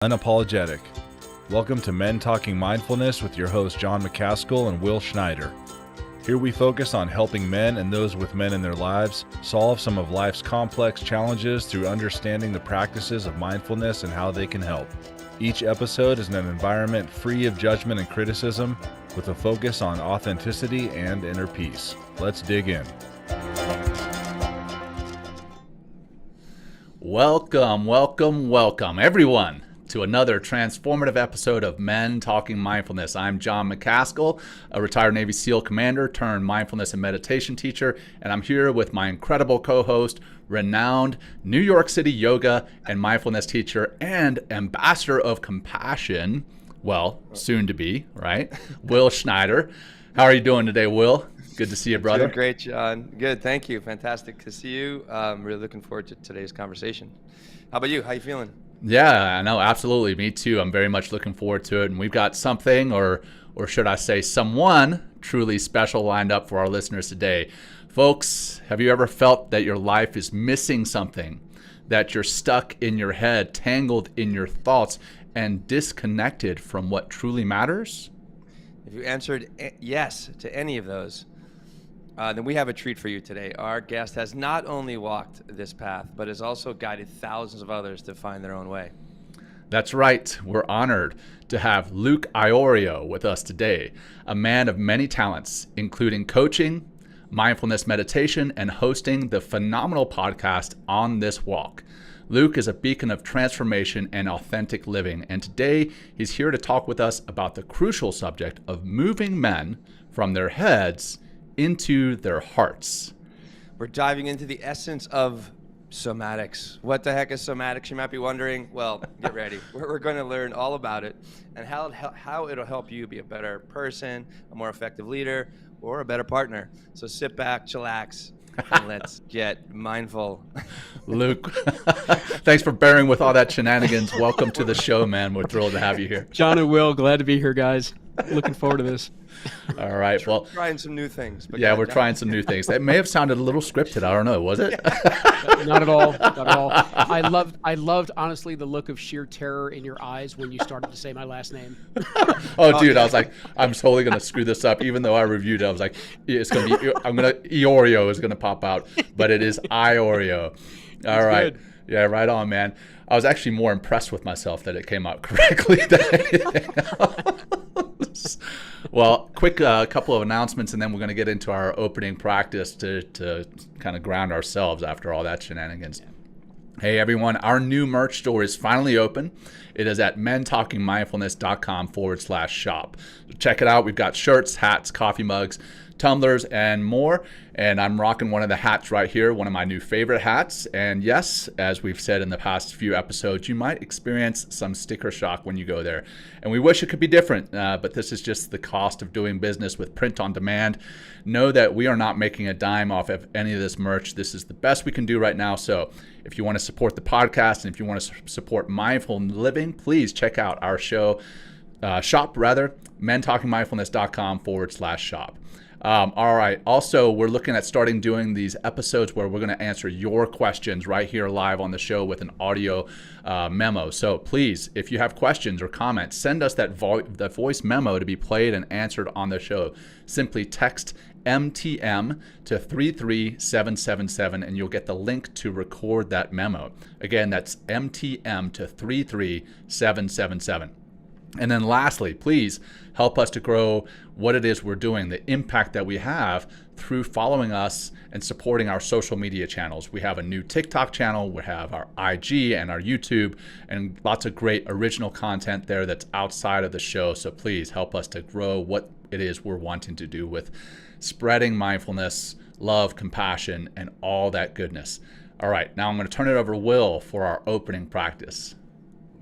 Unapologetic. Welcome to Men Talking Mindfulness with your hosts John McCaskill and Will Schneider. Here we focus on helping men and those with men in their lives solve some of life's complex challenges through understanding the practices of mindfulness and how they can help. Each episode is in an environment free of judgment and criticism with a focus on authenticity and inner peace. Let's dig in. Welcome, everyone, to another transformative episode of Men Talking Mindfulness. I'm John McCaskill, a retired Navy SEAL commander turned mindfulness and meditation teacher, and I'm here with my incredible co-host, renowned New York City yoga and mindfulness teacher and ambassador of compassion, well, soon to be, right? Will Schneider. How are you doing today, Will? Good to see you, brother. Doing great, John. Good, thank you. Fantastic to see you. Really looking forward to today's conversation. How about you? How you feeling? Yeah, I know, absolutely. Me too. I'm very much looking forward to it. And we've got something, or should I say someone, truly special lined up for our listeners today. Folks, have you ever felt that your life is missing something? That you're stuck in your head, tangled in your thoughts, and disconnected from what truly matters? If you answered yes to any of those, then we have a treat for you today. Our guest has not only walked this path, but has also guided thousands of others to find their own way. That's right. We're honored to have Luke Iorio with us today, a man of many talents, including coaching, mindfulness meditation, and hosting the phenomenal podcast On This Walk. Luke is a beacon of transformation and authentic living, and today he's here to talk with us about the crucial subject of moving men from their heads into their hearts. We're diving into the essence of somatics. What the heck is somatics, you might be wondering? Well, get ready. We're going to learn all about it and how it'll help you be a better person, a more effective leader, or a better partner. So sit back, chillax, and let's get mindful. Luke, thanks for bearing with all that shenanigans. Welcome to the show, man. We're thrilled to have you here. John and Will, glad to be here, guys. Looking forward to this. All right. Well, trying some new things. But yeah, we're trying some new things. It may have sounded a little scripted. I don't know. Was it? Not at all. Not at all. I loved, honestly, the look of sheer terror in your eyes when you started to say my last name. Dude, I was like, I'm totally going to screw this up. Even though I reviewed it, I was like, Iorio is going to pop out, but it is Iorio. All right. Good. Yeah, right on, man. I was actually more impressed with myself that it came out correctly than anything else. Well, quick couple of announcements, and then we're going to get into our opening practice to kind of ground ourselves after all that shenanigans. Hey, everyone, our new merch store is finally open. It is at mentalkingmindfulness.com/shop. Check it out. We've got shirts, hats, coffee mugs, tumblers, and more. And I'm rocking one of the hats right here, one of my new favorite hats. And yes, as we've said in the past few episodes, you might experience some sticker shock when you go there. And we wish it could be different, but this is just the cost of doing business with print on demand. Know that we are not making a dime off of any of this merch. This is the best we can do right now. So if you want to support the podcast and if you want to support mindful living, please check out our shop, mentalkingmindfulness.com/shop. All right. Also, we're looking at starting doing these episodes where we're going to answer your questions right here live on the show with an audio memo. So please, if you have questions or comments, send us that voice memo to be played and answered on the show. Simply text MTM to 33777 and you'll get the link to record that memo. Again, that's MTM to 33777. And then lastly, please help us to grow what it is we're doing, the impact that we have through following us and supporting our social media channels. We have a new TikTok channel, we have our IG and our YouTube, and lots of great original content there that's outside of the show. So please help us to grow what it is we're wanting to do with spreading mindfulness, love, compassion, and all that goodness. All right, now I'm going to turn it over to Will for our opening practice.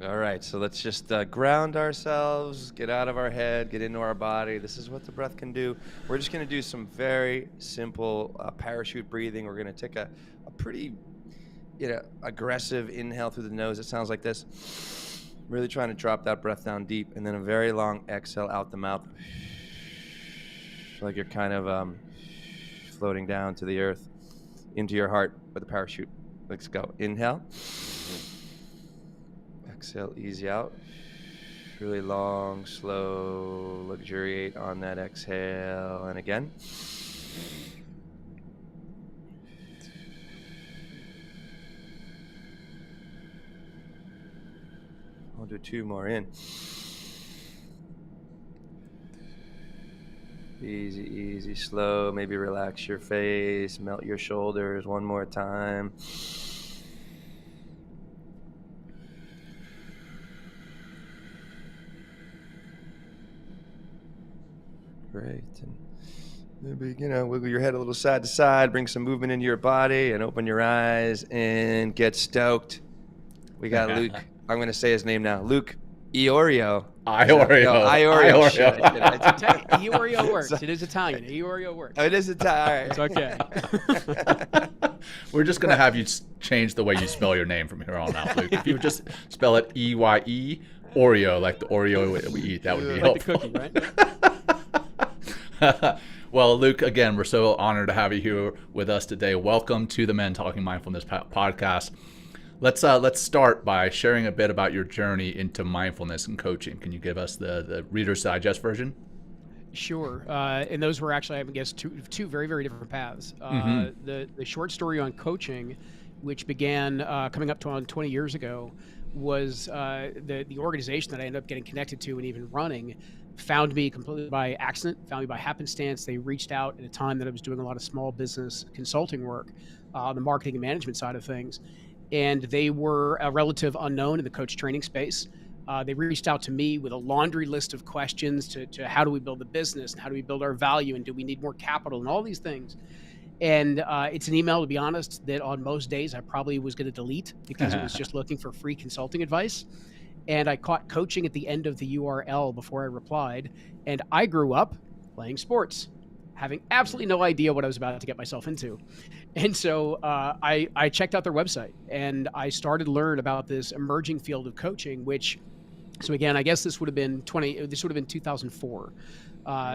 All right, so let's just ground ourselves, get out of our head, get into our body. This is what the breath can do. We're just going to do some very simple parachute breathing. We're going to take a pretty aggressive inhale through the nose. It sounds like this. Really trying to drop that breath down deep, and then a very long exhale out the mouth. Like you're kind of floating down to the earth, into your heart with a parachute. Let's go. Inhale. Exhale, easy out. Really long, slow, luxuriate on that exhale. And again. I'll do 2 more in. Easy, easy, slow. Maybe relax your face, melt your shoulders 1 more time. Great. And maybe, wiggle your head a little side to side, bring some movement into your body, and open your eyes and get stoked. We got Luke. I'm going to say his name now. Luke Iorio. Iorio. No, Iorio. Shit. Iorio works. It is Italian. Iorio works. Oh, it is Italian. It's okay. We're just going to have you change the way you spell your name from here on out, Luke. If you would just spell it E-Y-E, Oreo, like the Oreo that we eat, that would be helpful. Like the cookie, right? Well, Luke, again, we're so honored to have you here with us today. Welcome to the Men Talking Mindfulness podcast. Let's start by sharing a bit about your journey into mindfulness and coaching. Can you give us the Reader's Digest version? Sure. And those were actually, I guess, two very, very different paths. The short story on coaching, which began coming up to on 20 years ago, was the organization that I ended up getting connected to and even running found me completely by accident, found me by happenstance. They reached out at a time that I was doing a lot of small business consulting work on the marketing and management side of things. And they were a relative unknown in the coach training space. They reached out to me with a laundry list of questions to how do we build the business and how do we build our value and do we need more capital and all these things. And it's an email, to be honest, that on most days I probably was going to delete because it was just looking for free consulting advice. And I caught coaching at the end of the URL before I replied. And I grew up playing sports, having absolutely no idea what I was about to get myself into. And so I checked out their website and I started to learn about this emerging field of coaching, which, so again, I guess this would have been 2004.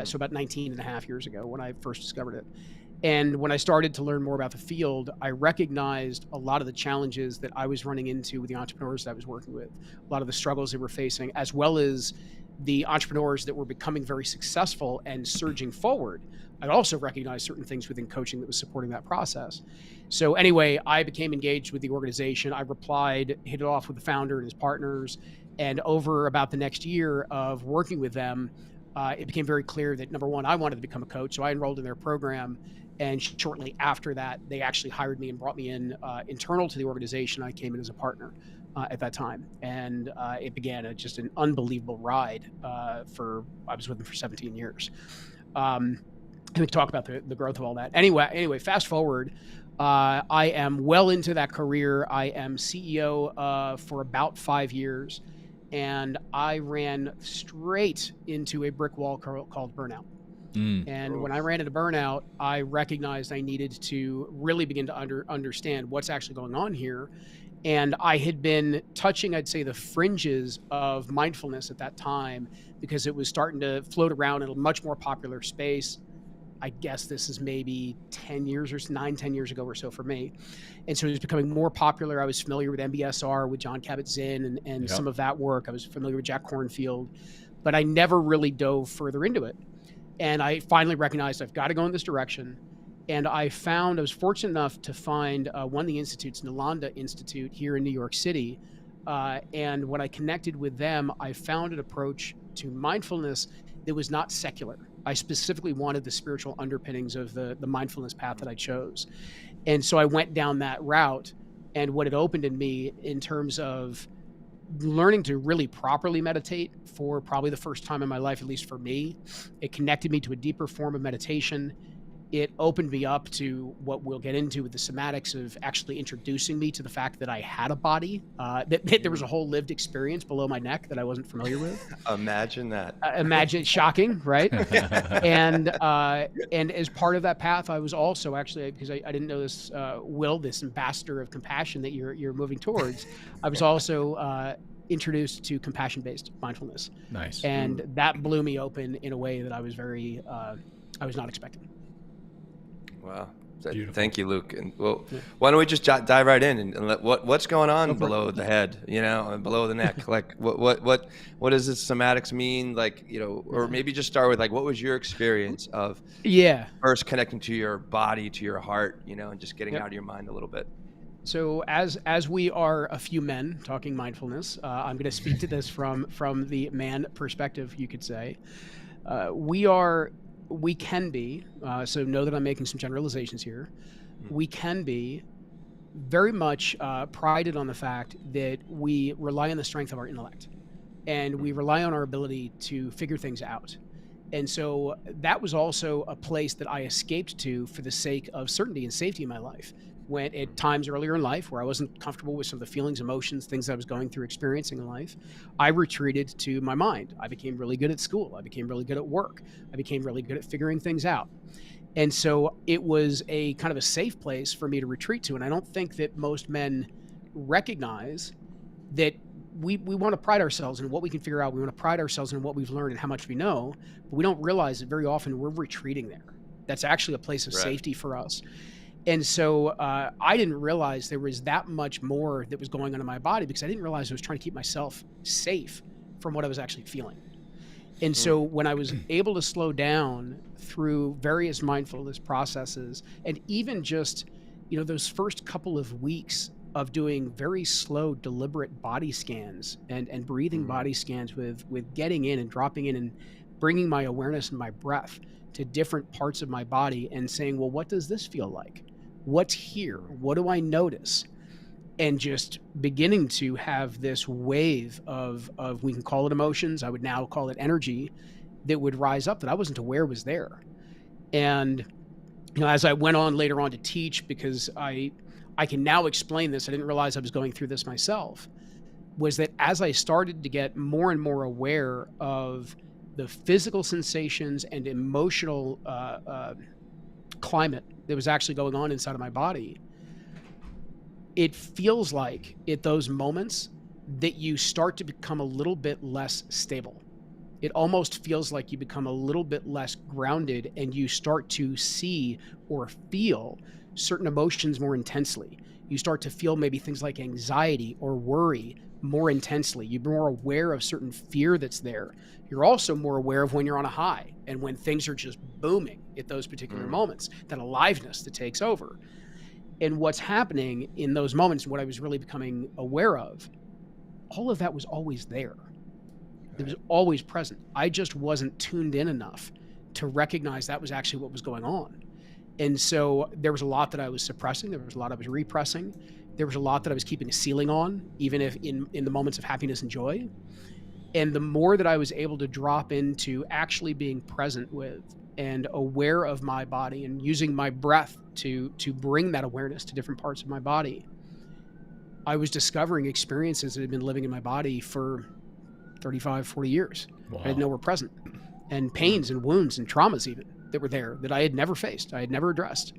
So about 19 and a half years ago when I first discovered it. And when I started to learn more about the field, I recognized a lot of the challenges that I was running into with the entrepreneurs that I was working with, a lot of the struggles they were facing, as well as the entrepreneurs that were becoming very successful and surging forward. I also recognized certain things within coaching that was supporting that process. So anyway, I became engaged with the organization. I replied, hit it off with the founder and his partners. And over about the next year of working with them, it became very clear that, number one, I wanted to become a coach. So I enrolled in their program. And shortly after that, they actually hired me and brought me in internal to the organization. I came in as a partner at that time. And it began just an unbelievable ride I was with them for 17 years. And we can talk about the growth of all that. Anyway, fast forward, I am well into that career. I am CEO for about 5 years, and I ran straight into a brick wall called burnout. And when I ran into burnout, I recognized I needed to really begin to understand what's actually going on here. And I had been touching, I'd say, the fringes of mindfulness at that time because it was starting to float around in a much more popular space. I guess this is maybe 10 years ago or so for me. And so it was becoming more popular. I was familiar with MBSR, with John Kabat-Zinn and some of that work. I was familiar with Jack Kornfield, but I never really dove further into it. And I finally recognized I've got to go in this direction. And I was fortunate enough to find one of the institutes, Nalanda Institute here in New York City. And when I connected with them, I found an approach to mindfulness that was not secular. I specifically wanted the spiritual underpinnings of the mindfulness path that I chose. And so I went down that route. And what it opened in me in terms of learning to really properly meditate for probably the first time in my life, at least for me, it connected me to a deeper form of meditation. It opened me up to what we'll get into with the somatics of actually introducing me to the fact that I had a body, that there was a whole lived experience below my neck that I wasn't familiar with. Imagine that. Imagine, shocking, right? And as part of that path, I was also actually, because I didn't know this, Will, this ambassador of compassion that you're moving towards, I was also introduced to compassion-based mindfulness. Nice. And that blew me open in a way that I was not expecting. Wow. Beautiful. Thank you, Luke. And well, why don't we just dive right in and let, what's going on below the head, and below the neck? Like, what does this somatics mean? Like, or maybe just start with like, what was your experience of first connecting to your body, to your heart, and just getting out of your mind a little bit. So as we are a few men talking mindfulness, I'm going to speak to this from the man perspective, you could say. We can be, so know that I'm making some generalizations here. We can be very much prided on the fact that we rely on the strength of our intellect, and we rely on our ability to figure things out. And so that was also a place that I escaped to for the sake of certainty and safety in my life. When at times earlier in life where I wasn't comfortable with some of the feelings, emotions, things I was going through, experiencing in life, I retreated to my mind. I became really good at school. I became really good at work. I became really good at figuring things out. And so it was a kind of a safe place for me to retreat to. And I don't think that most men recognize that we want to pride ourselves in what we can figure out. We want to pride ourselves in what we've learned and how much we know, but we don't realize that very often we're retreating there. That's actually a place of safety for us. And so I didn't realize there was that much more that was going on in my body, because I didn't realize I was trying to keep myself safe from what I was actually feeling. And so when I was able to slow down through various mindfulness processes, and even just, those first couple of weeks of doing very slow, deliberate body scans and breathing body scans with getting in and dropping in and bringing my awareness and my breath to different parts of my body and saying, well, what does this feel like? What's here? What do I notice? And just beginning to have this wave of we can call it emotions, I would now call it energy, that would rise up that I wasn't aware was there. And as I went on later on to teach, because I can now explain this, I didn't realize I was going through this myself, was that as I started to get more and more aware of the physical sensations and emotional climate that was actually going on inside of my body, it feels like at those moments that you start to become a little bit less stable. It almost feels like you become a little bit less grounded, and you start to see or feel certain emotions more intensely. You start to feel maybe things like anxiety or worry more intensely. You're more aware of certain fear that's there. You're also more aware of when you're on a high and when things are just booming at those particular moments, that aliveness that takes over. And what's happening in those moments, what I was really becoming aware of, all of that was always there. It was always present. I just wasn't tuned in enough to recognize that was actually what was going on. And so there was a lot that I was suppressing. There was a lot I was repressing. There was a lot that I was keeping a ceiling on, even if in the moments of happiness and joy. And the more that I was able to drop into actually being present with and aware of my body and using my breath to bring that awareness to different parts of my body, I was discovering experiences that had been living in my body for 35, 40 years. Wow. I didn't know were present. And pains and wounds and traumas even that were there that I had never faced, I had never addressed.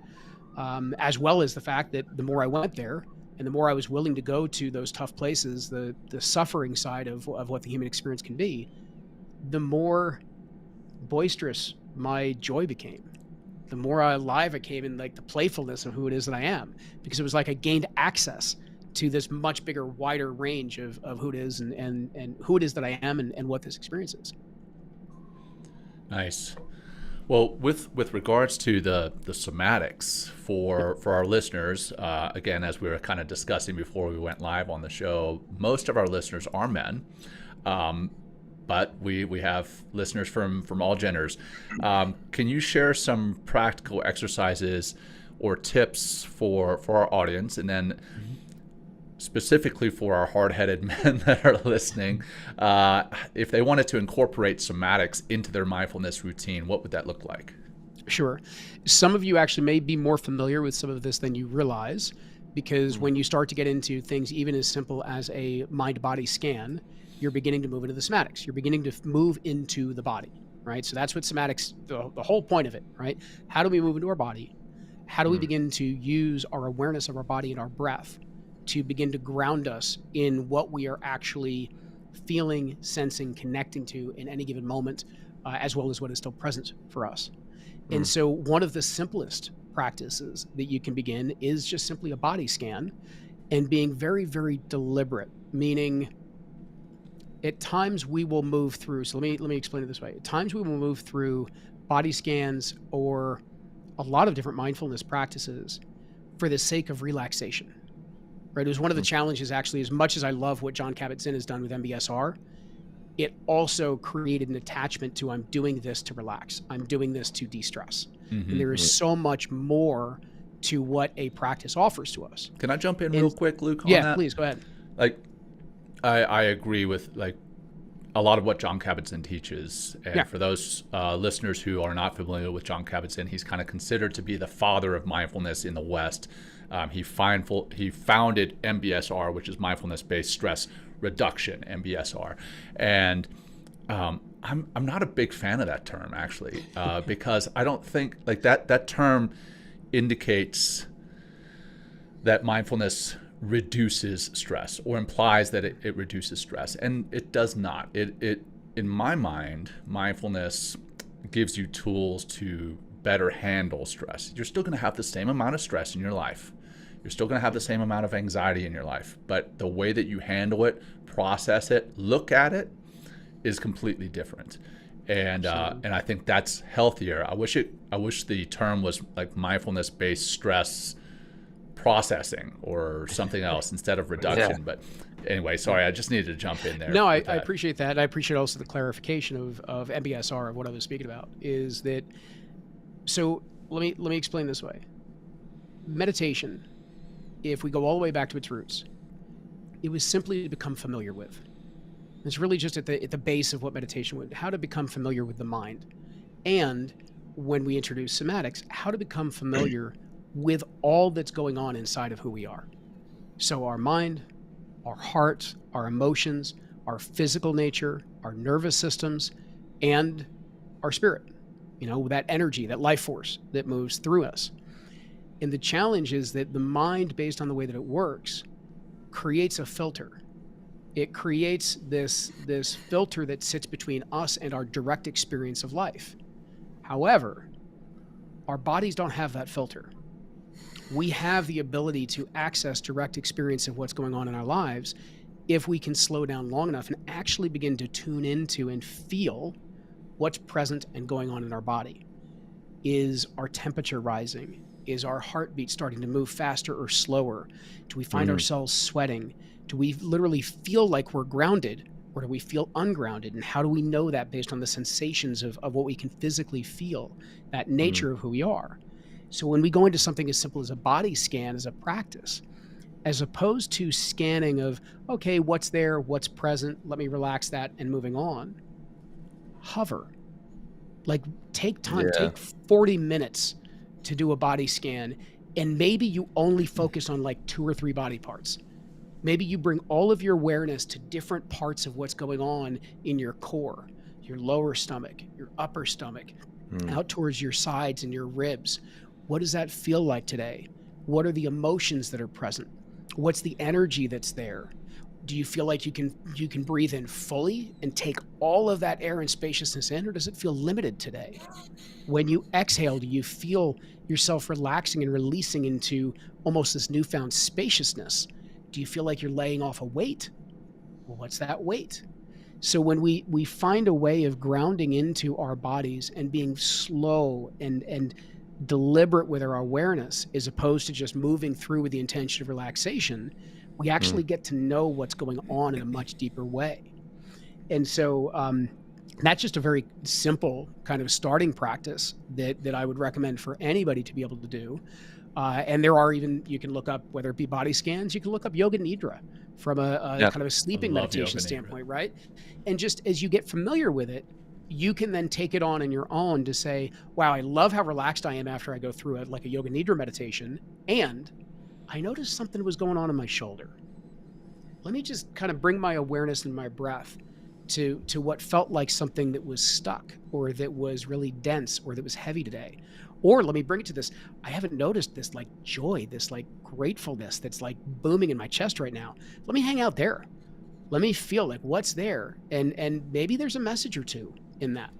As well as the fact that the more I went there and the more I was willing to go to those tough places, the suffering side of what the human experience can be, the more boisterous my joy became. The more alive I came in, like the playfulness of who it is that I am, because it was like I gained access to this much bigger, wider range of who it is and who it is that I am and what this experience is. Nice. Well, with regards to the somatics for our listeners, again, as we were kind of discussing before we went live on the show, most of our listeners are men, but we have listeners from all genders. Can you share some practical exercises or tips for our audience, and then specifically for our hard-headed men that are listening, if they wanted to incorporate somatics into their mindfulness routine, what would that look like? Sure. Some of you actually may be more familiar with some of this than you realize, because when you start to get into things even as simple as a mind-body scan, you're beginning to move into the somatics. You're beginning to move into the body, right? So that's what somatics, the whole point of it, right? How do we move into our body? How do we begin to use our awareness of our body and our breath to begin to ground us in what we are actually feeling, sensing, connecting to in any given moment, as well as what is still present for us. And so one of the simplest practices that you can begin is just simply a body scan and being very, very deliberate, meaning at times we will move through. So let me explain it this way. At times we will move through body scans or a lot of different mindfulness practices for the sake of relaxation, right? It was one of the challenges, actually, as much as I love what Jon Kabat-Zinn has done with MBSR, it also created an attachment to, I'm doing this to relax. I'm doing this to de-stress. And there is so much more to what a practice offers to us. Can I jump in real quick, Luke, on yeah, that? Please, go ahead. Like, I agree with like a lot of what Jon Kabat-Zinn teaches. And for those listeners who are not familiar with Jon Kabat-Zinn, he's kind of considered to be the father of mindfulness in the West. He founded MBSR, which is mindfulness-based stress reduction, MBSR. And I'm not a big fan of that term, actually, because I don't think like that term indicates that mindfulness reduces stress or implies that it reduces stress, and it does not. It in my mind, mindfulness gives you tools to better handle stress. You're still going to have the same amount of stress in your life. You're still going to have the same amount of anxiety in your life, but the way that you handle it, process it, look at it is completely different. And I think that's healthier. I wish the term was like mindfulness-based stress processing or something else instead of reduction. But anyway, sorry, I just needed to jump in there. No, I appreciate that. I appreciate also the clarification of MBSR, of what I was speaking about, is that, so let me explain this way. Meditation, if we go all the way back to its roots, it was simply to become familiar with. It's really just at the base of what meditation would, how to become familiar with the mind. And when we introduce somatics, how to become familiar with all that's going on inside of who we are. So our mind, our heart, our emotions, our physical nature, our nervous systems, and our spirit, that energy, that life force that moves through us. And the challenge is that the mind, based on the way that it works, creates a filter. It creates this filter that sits between us and our direct experience of life. However, our bodies don't have that filter. We have the ability to access direct experience of what's going on in our lives if we can slow down long enough and actually begin to tune into and feel what's present and going on in our body. Is our temperature rising? Is our heartbeat starting to move faster or slower? Do we find ourselves sweating? Do we literally feel like we're grounded, or do we feel ungrounded? And how do we know that based on the sensations of what we can physically feel, that nature of who we are? So when we go into something as simple as a body scan as a practice, as opposed to scanning of, okay, what's there, what's present, let me relax that and moving on, hover. Like take time, take 40 minutes to do a body scan, and maybe you only focus on like 2 or 3 body parts. Maybe you bring all of your awareness to different parts of what's going on in your core, your lower stomach, your upper stomach, out towards your sides and your ribs. What does that feel like today? What are the emotions that are present? What's the energy that's there? Do you feel like you can breathe in fully and take all of that air and spaciousness in, or does it feel limited today? When you exhale, do you feel yourself relaxing and releasing into almost this newfound spaciousness? Do you feel like you're laying off a weight? Well, what's that weight? So when we find a way of grounding into our bodies and being slow and deliberate with our awareness, as opposed to just moving through with the intention of relaxation, we actually get to know what's going on in a much deeper way. And so that's just a very simple kind of starting practice that I would recommend for anybody to be able to do. And there are even, you can look up, whether it be body scans, you can look up yoga nidra from a kind of a sleeping meditation standpoint, right? And just as you get familiar with it, you can then take it on your own to say, wow, I love how relaxed I am after I go through it, like a yoga nidra meditation. And I noticed something was going on in my shoulder. Let me just kind of bring my awareness and my breath to what felt like something that was stuck, or that was really dense, or that was heavy today. Or let me bring it to this. I haven't noticed this like joy, this like gratefulness that's like booming in my chest right now. Let me hang out there. Let me feel like what's there. And maybe there's a message or two in that.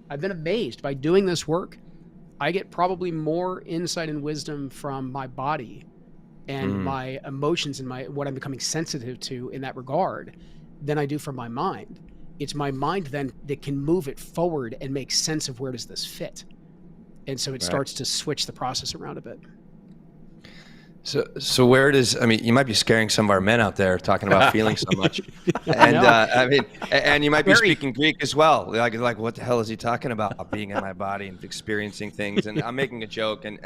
I've been amazed by doing this work. I get probably more insight and wisdom from my body and my emotions and what I'm becoming sensitive to in that regard than I do from my mind. It's my mind then that can move it forward and make sense of where does this fit. And so it starts to switch the process around a bit. So where does, I mean, you might be scaring some of our men out there talking about feeling so much. And I mean, and you might be speaking Greek as well. Like what the hell is he talking about? Being in my body and experiencing things. And I'm making a joke, and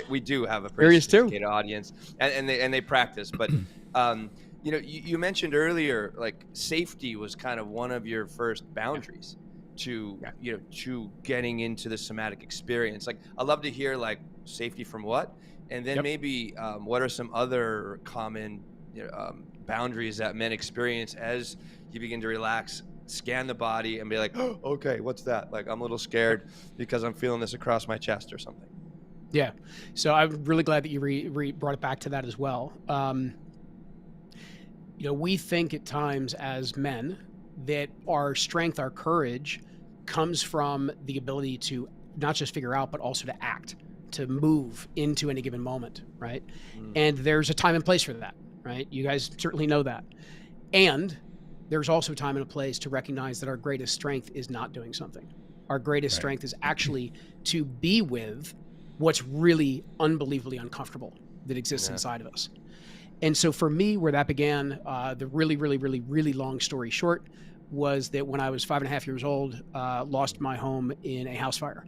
we do have a pretty sophisticated audience, and they practice. But you know, you mentioned earlier, like safety was kind of one of your first boundaries to to getting into the somatic experience. Like, I'd love to hear like safety from what. And then maybe what are some other common boundaries that men experience as you begin to relax, scan the body, and be like, oh, okay, what's that? Like, I'm a little scared because I'm feeling this across my chest or something. Yeah. So I'm really glad that you brought it back to that as well. We think at times as men that our strength, our courage comes from the ability to not just figure out, but also to act, to move into any given moment, right? And there's a time and place for that, right? You guys certainly know that. And there's also time and a place to recognize that our greatest strength is not doing something. Our greatest strength is actually to be with what's really unbelievably uncomfortable that exists inside of us. And so for me, where that began, the really, really, really, really long story short, was that when I was 5.5 years old, lost my home in a house fire.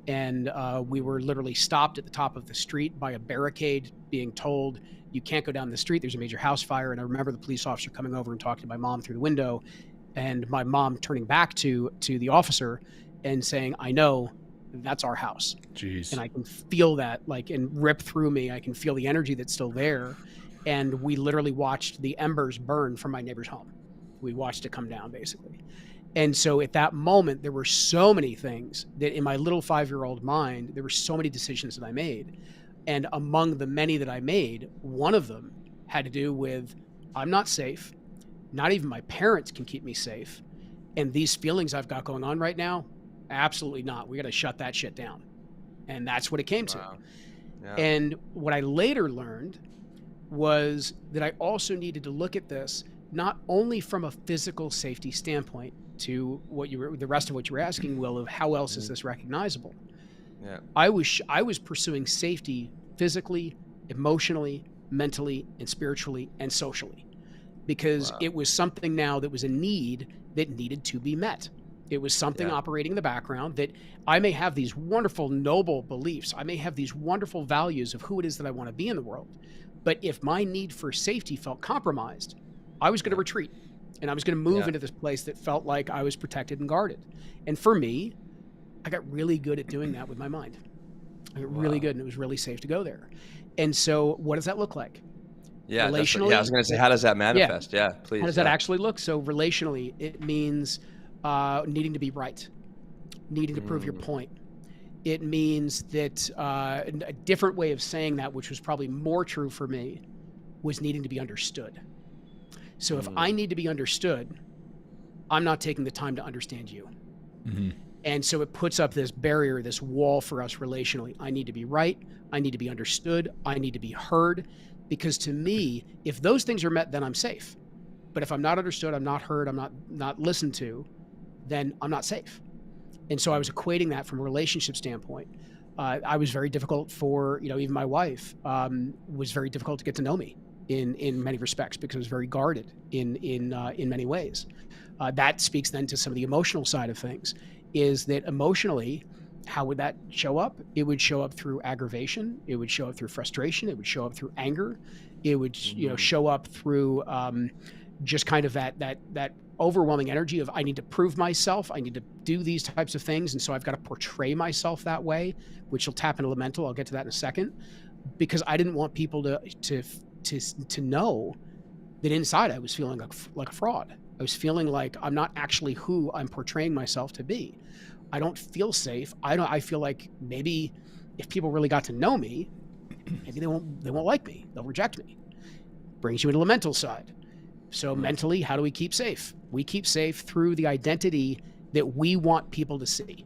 And we were literally stopped at the top of the street by a barricade, being told, you can't go down the street, there's a major house fire. And I remember the police officer coming over and talking to my mom through the window, and my mom turning back to the officer and saying, I know, that's our house. Jeez. And I can feel that, like, and rip through me. I can feel the energy that's still there. And we literally watched the embers burn from my neighbor's home. We watched it come down, basically. And so at that moment, there were so many things that in my little 5-year-old mind, there were so many decisions that I made. And among the many that I made, one of them had to do with, I'm not safe. Not even my parents can keep me safe. And these feelings I've got going on right now, absolutely not. We got to shut that shit down. And that's what it came to. Yeah. And what I later learned was that I also needed to look at this not only from a physical safety standpoint, to the rest of what you were asking, Will, of how else is this recognizable? Yeah. I was pursuing safety physically, emotionally, mentally, and spiritually, and socially, because it was something now that was a need that needed to be met. It was something operating in the background that I may have these wonderful, noble beliefs. I may have these wonderful values of who it is that I want to be in the world. But if my need for safety felt compromised, I was going to retreat. And I was going to move into this place that felt like I was protected and guarded. And for me, I got really good at doing that with my mind. I got really good, and it was really safe to go there. And so what does that look like? Yeah, relationally, I was going to say, how does that manifest? Yeah, please. How does that actually look? So relationally, it means needing to be right, needing to prove your point. It means that a different way of saying that, which was probably more true for me, was needing to be understood. So if I need to be understood, I'm not taking the time to understand you. Mm-hmm. And so it puts up this barrier, this wall for us relationally. I need to be right. I need to be understood. I need to be heard. Because to me, if those things are met, then I'm safe. But if I'm not understood, I'm not heard, I'm not listened to, then I'm not safe. And so I was equating that from a relationship standpoint. I was very difficult for, even my wife was very difficult to get to know me in many respects, because I was very guarded in many ways. That speaks then to some of the emotional side of things, is that emotionally, how would that show up? It would show up through aggravation. It would show up through frustration. It would show up through anger. It would, show up through just kind of that overwhelming energy of, I need to prove myself. I need to do these types of things. And so I've got to portray myself that way, which will tap into the mental. I'll get to that in a second, because I didn't want people to know that inside I was feeling like a fraud. I was feeling like I'm not actually who I'm portraying myself to be. I don't feel safe. I feel like maybe if people really got to know me, maybe they won't like me. They'll reject me. Brings you into the mental side. So mentally, how do we keep safe? We keep safe through the identity that we want people to see.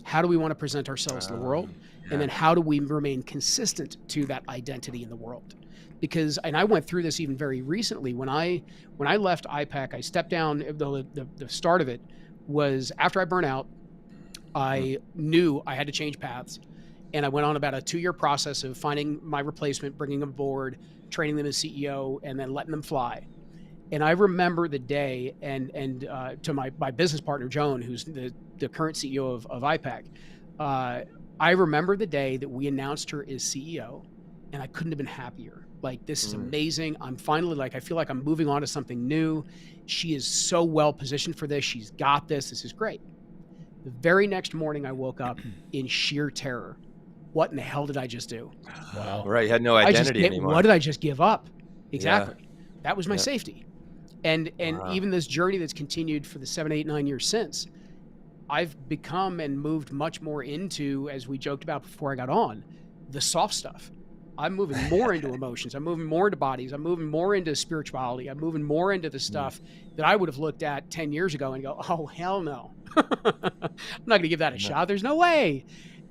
how do we want to present ourselves to the world? And then how do we remain consistent to that identity in the world? Because, and I went through this even very recently, when I left IPAC, I stepped down. The start of it was after I burnt out. I knew I had to change paths, and I went on about a 2-year process of finding my replacement, bringing them aboard, training them as CEO, and then letting them fly. And I remember the day, and to my business partner, Joan, who's the current CEO of IPAC, I remember the day that we announced her as CEO, and I couldn't have been happier. Like, this is amazing. I'm finally, like, I feel like I'm moving on to something new. She is so well positioned for this. She's got this. This is great. The very next morning, I woke up in sheer terror. What in the hell did I just do? Wow. Right. You had no identity anymore. What did I just give up? Exactly. Yeah. That was my safety. And even this journey that's continued for the 7, 8, 9 years since, I've become and moved much more into, as we joked about before I got on, the soft stuff. I'm moving more into emotions. I'm moving more into bodies. I'm moving more into spirituality. I'm moving more into the stuff that I would have looked at 10 years ago and go, oh, hell no. I'm not going to give that a shot. There's no way.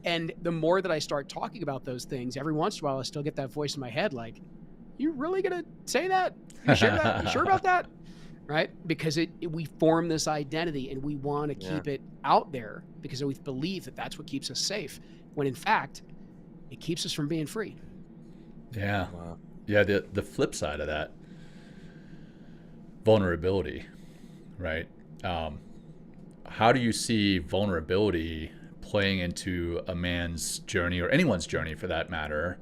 And the more that I start talking about those things, every once in a while, I still get that voice in my head like, you really going to say that? You sure, you sure about that? Right? Because we form this identity and we want to keep it out there because we believe that that's what keeps us safe, when in fact, it keeps us from being free. Yeah. Wow. Yeah. The flip side of that, vulnerability, right? How do you see vulnerability playing into a man's journey, or anyone's journey for that matter,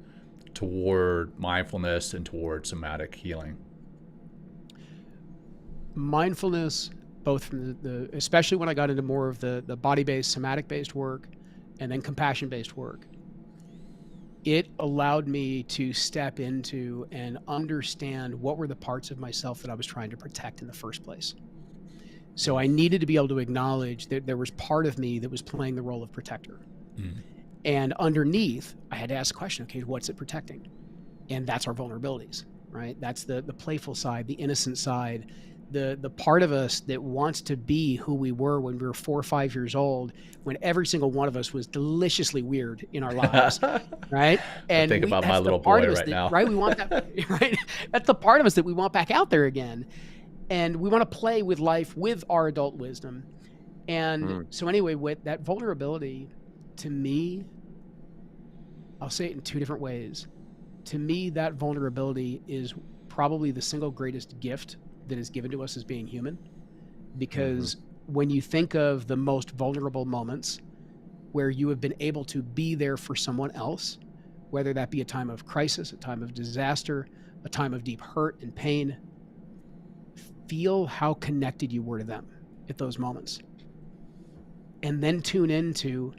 toward mindfulness and toward somatic healing? Mindfulness, both from especially when I got into more of the body-based, somatic-based work, and then compassion-based work, it allowed me to step into and understand what were the parts of myself that I was trying to protect in the first place. So I needed to be able to acknowledge that there was part of me that was playing the role of protector. And underneath, I had to ask the question, okay, what's it protecting? And that's our vulnerabilities, right? That's the playful side, the innocent side, the part of us that wants to be who we were when we were 4 or 5 years old, when every single one of us was deliciously weird in our lives, right? And think about my little boy right now. Right? We want that, right? That's the part of us that we want back out there again. And we want to play with life with our adult wisdom. And so anyway, with that vulnerability, to me, I'll say it in 2 different ways. To me, that vulnerability is probably the single greatest gift that is given to us as being human. Because when you think of the most vulnerable moments where you have been able to be there for someone else, whether that be a time of crisis, a time of disaster, a time of deep hurt and pain, feel how connected you were to them at those moments. And then tune into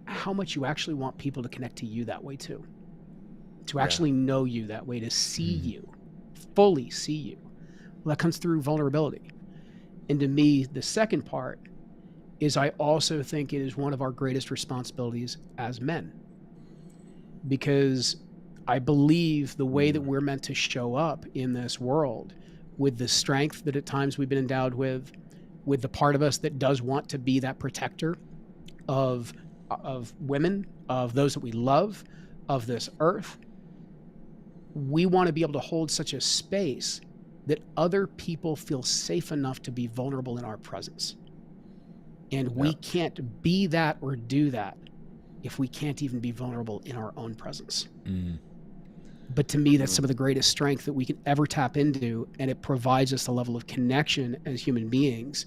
how much you actually want people to connect to you that way too. To actually know you that way, to see you, fully see you. Well, that comes through vulnerability. And to me, the second part is I also think it is one of our greatest responsibilities as men. Because I believe the way that we're meant to show up in this world, with the strength that at times we've been endowed with the part of us that does want to be that protector of women, of those that we love, of this earth, we want to be able to hold such a space that other people feel safe enough to be vulnerable in our presence. And we can't be that or do that if we can't even be vulnerable in our own presence. But to me, that's some of the greatest strength that we can ever tap into, and it provides us a level of connection as human beings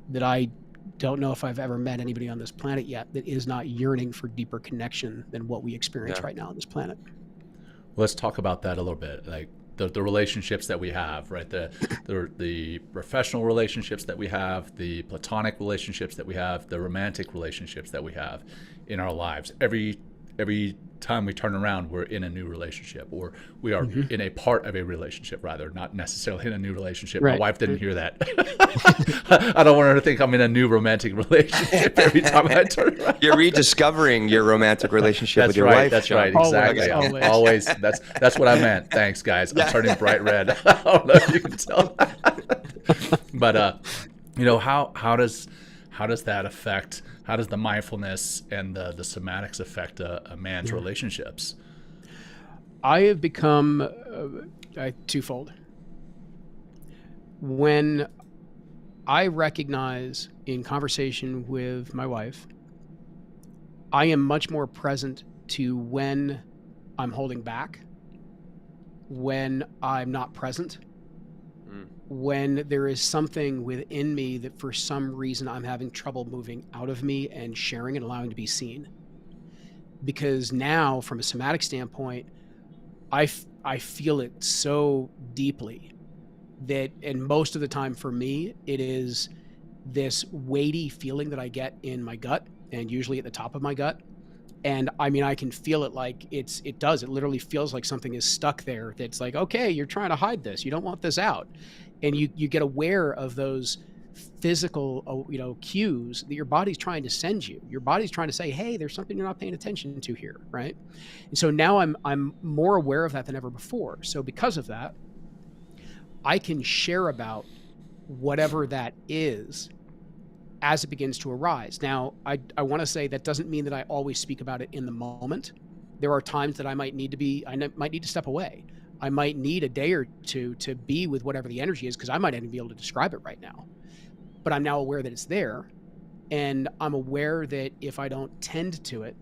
that I don't know if I've ever met anybody on this planet yet that is not yearning for deeper connection than what we experience right now on this planet. Let's talk about that a little bit, like the relationships that we have, right? The professional relationships that we have, the platonic relationships that we have, the romantic relationships that we have in our lives. Every time we turn around, we're in a new relationship, or we are in a part of a relationship, rather, not necessarily in a new relationship. Right. My wife didn't hear that. I don't want her to think I'm in a new romantic relationship every time I turn around. You're rediscovering your romantic relationship with your wife. That's right. Exactly. Always. That's what I meant. Thanks, guys. I'm turning bright red. I don't know if you can tell that. But how how does the mindfulness and the somatics affect a man's relationships? I have become twofold. When I recognize in conversation with my wife, I am much more present to when I'm holding back, when I'm not present, when there is something within me that for some reason I'm having trouble moving out of me and sharing and allowing to be seen. Because now, from a somatic standpoint, I feel it so deeply that, and most of the time for me, it is this weighty feeling that I get in my gut, and usually at the top of my gut. And I mean, I can feel it like it literally feels like something is stuck there. That's like, okay, you're trying to hide this. You don't want this out. And you get aware of those physical, cues that your body's trying to send you. Your body's trying to say, hey, there's something you're not paying attention to here, right? And so now I'm more aware of that than ever before. So because of that, I can share about whatever that is as it begins to arise. Now, I want to say that doesn't mean that I always speak about it in the moment. There are times that I might need to step away. I might need a day or two to be with whatever the energy is, because I might not even be able to describe it right now. But I'm now aware that it's there, and I'm aware that if I don't tend to it,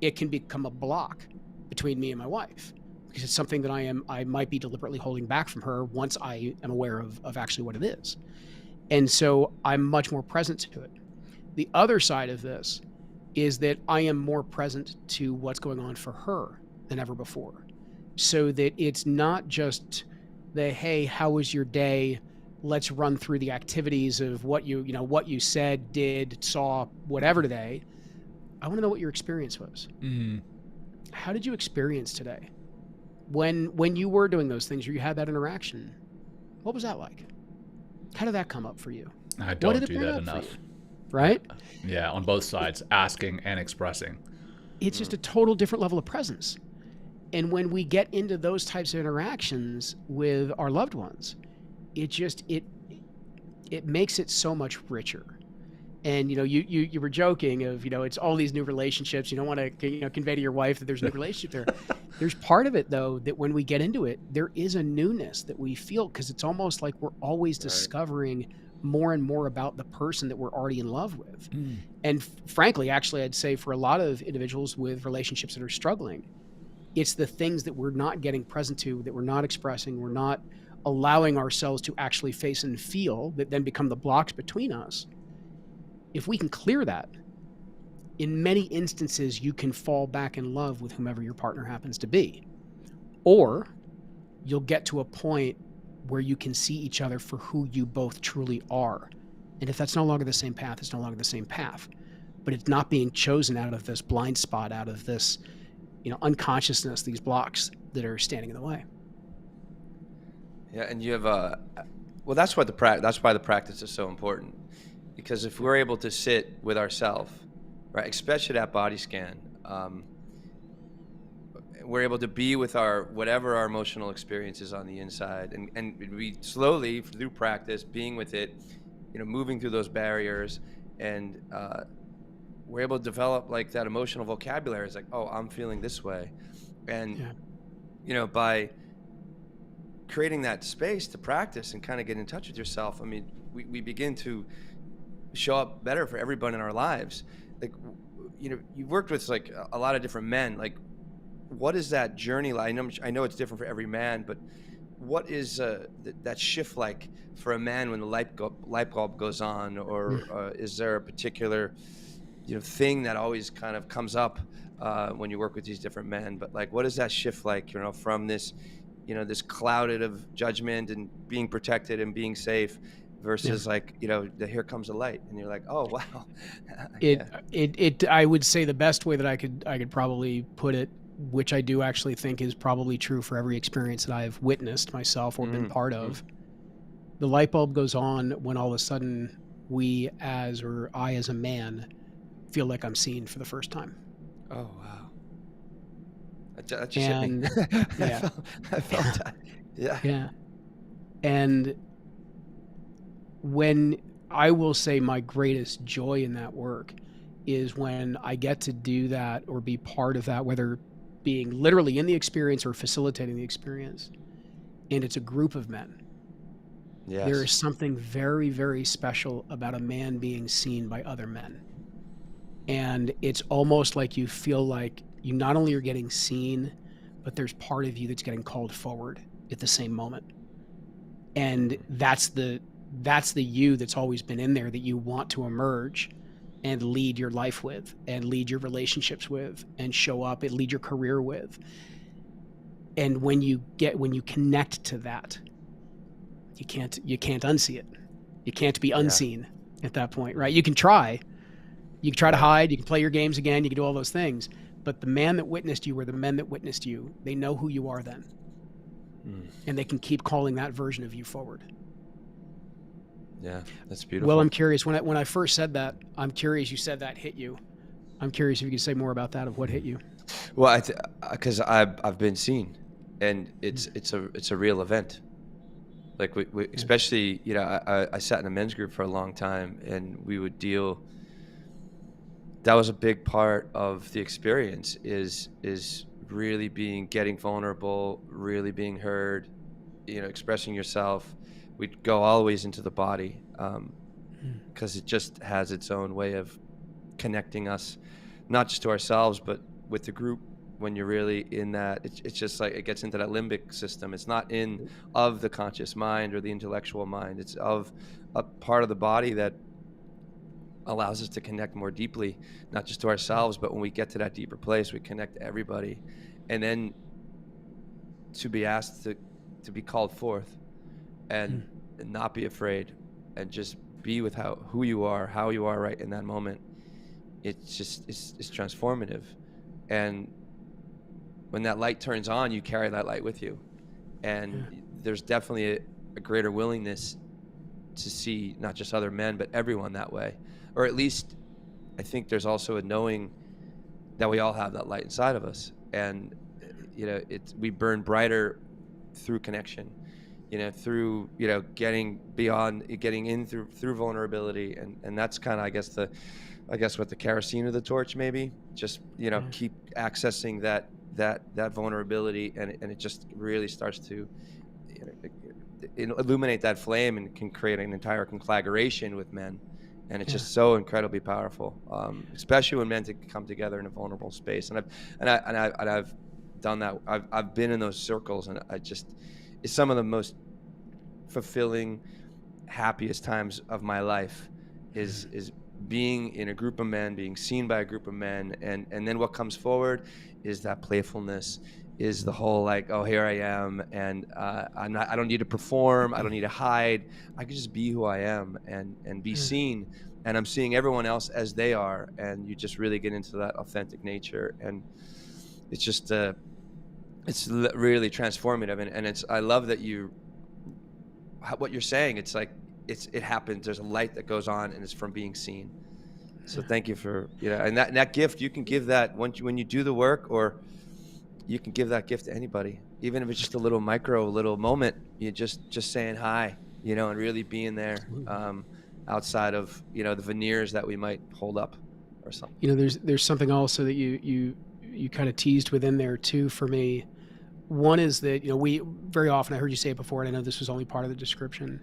it can become a block between me and my wife, because it's something that I might be deliberately holding back from her once I am aware of actually what it is. And so I'm much more present to it. The other side of this is that I am more present to what's going on for her than ever before. So that it's not just the, hey, how was your day? Let's run through the activities of what you said, did, saw, whatever today. I want to know what your experience was. Mm-hmm. How did you experience today? When you were doing those things, or you had that interaction, what was that like? How did that come up for you? I don't do that enough. Right? Yeah, on both sides, asking and expressing. It's just a total different level of presence. And when we get into those types of interactions with our loved ones, it makes it so much richer. And you were joking of it's all these new relationships. You don't want to convey to your wife that there's a new relationship there. There's part of it though that when we get into it, there is a newness that we feel, because it's almost like we're always discovering more and more about the person that we're already in love with. And frankly, actually, I'd say for a lot of individuals with relationships that are struggling, it's the things that we're not getting present to, that we're not expressing, we're not allowing ourselves to actually face and feel, that then become the blocks between us. If we can clear that, in many instances, you can fall back in love with whomever your partner happens to be. Or you'll get to a point where you can see each other for who you both truly are. And if that's no longer the same path, it's no longer the same path. But it's not being chosen out of this blind spot, out of this, unconsciousness, these blocks that are standing in the way. Yeah, and you have that's why the practice is so important. Because if we're able to sit with ourselves, right, especially that body scan, we're able to be with whatever our emotional experience is on the inside, and we slowly, through practice, being with it, moving through those barriers, and we're able to develop like that emotional vocabulary. It's like, oh, I'm feeling this way, and by creating that space to practice and kind of get in touch with yourself, I mean, we begin to show up better for everyone in our lives. Like, you've worked with like a lot of different men. Like, what is that journey like? I know it's different for every man, but what is that shift like for a man when the light bulb goes on, or is there a particular thing that always kind of comes up when you work with these different men? But like, what is that shift like, from this this clouded of judgment and being protected and being safe, versus like, here comes a light, and you're like, oh wow. I would say the best way that I could probably put it, which I do actually think is probably true for every experience that I've witnessed myself or been part of. The light bulb goes on when all of a sudden I as a man feel like I'm seen for the first time. Oh wow. That just hit me. Yeah. I felt that. Yeah. Yeah. And when I will say my greatest joy in that work is when I get to do that or be part of that, whether being literally in the experience or facilitating the experience, and it's a group of men. Yes. There is something very, very special about a man being seen by other men. And it's almost like you feel like you not only are getting seen, but there's part of you that's getting called forward at the same moment. And that's the you that's always been in there that you want to emerge and lead your life with, and lead your relationships with, and show up and lead your career with. And when you connect to that, you can't unsee it. You can't be unseen at that point, right? You can try to hide, you can play your games again, you can do all those things, but the man that witnessed you or the men that witnessed you, they know who you are then. And they can keep calling that version of you forward. Yeah, that's beautiful. Well, I'm curious, when I first said that, I'm curious, you said that hit you. I'm curious if you could say more about that, of what hit you. Well, because I've been seen, and it's a real event. Like we especially, you know, I sat in a men's group for a long time, and we would deal. That was a big part of the experience, is really getting vulnerable, really being heard, you know, expressing yourself. We'd go always into the body, because it just has its own way of connecting us, not just to ourselves, but with the group. When you're really in that, it's just like it gets into that limbic system. It's not of the conscious mind or the intellectual mind. It's of a part of the body that allows us to connect more deeply, not just to ourselves, but when we get to that deeper place, we connect to everybody. And then to be asked to be called forth and not be afraid, and just be with who you are, how you are right in that moment. It's transformative. And when that light turns on, you carry that light with you. And there's definitely a greater willingness to see not just other men, but everyone that way. Or at least I think there's also a knowing that we all have that light inside of us. And, you know, we burn brighter through connection, you know, through, you know, getting in through vulnerability. And that's kind of, I guess what the kerosene of the torch, maybe just, you know, keep accessing that vulnerability, and it just really starts to, you know, illuminate that flame, and can create an entire conflagration with men. And it's just so incredibly powerful, especially when men come together in a vulnerable space. And I've done that. I've been in those circles, and it's some of the most fulfilling, happiest times of my life is being in a group of men, being seen by a group of men, and then what comes forward is that playfulness, is the whole like, oh, here I am, and I don't need to perform, I don't need to hide, I can just be who I am and be seen, and I'm seeing everyone else as they are, and you just really get into that authentic nature, and it's just it's really transformative, and I love that what you're saying. It's like it happens. There's a light that goes on, and it's from being seen. So thank you for, you know, and that gift, you can give that when you do the work, or you can give that gift to anybody, even if it's just a little moment. You just saying hi, you know, and really being there, outside of, you know, the veneers that we might hold up or something. You know, there's something also that you kind of teased within there too for me. One is that, you know, we very often, I heard you say it before, and I know this was only part of the description,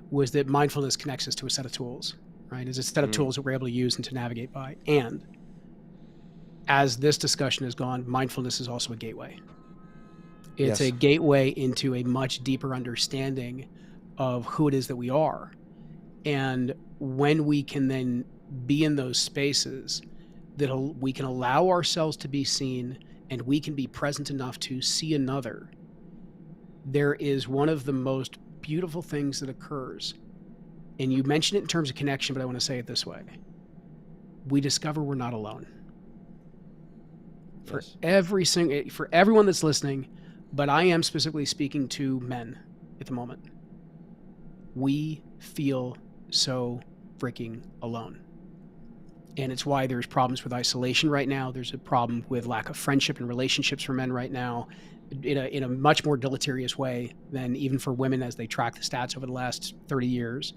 was that mindfulness connects us to a set of tools, right? It's a set of tools that we're able to use and to navigate by. And as this discussion has gone, mindfulness is also a gateway. It's a gateway into a much deeper understanding of who it is that we are. And when we can then be in those spaces, that we can allow ourselves to be seen, and we can be present enough to see another, there is one of the most beautiful things that occurs. And you mentioned it in terms of connection, but I want to say it this way. We discover we're not alone. For everyone that's listening, but I am specifically speaking to men at the moment. We feel so freaking alone. And it's why there's problems with isolation right now. There's a problem with lack of friendship and relationships for men right now, in a much more deleterious way than even for women, as they track the stats over the last 30 years.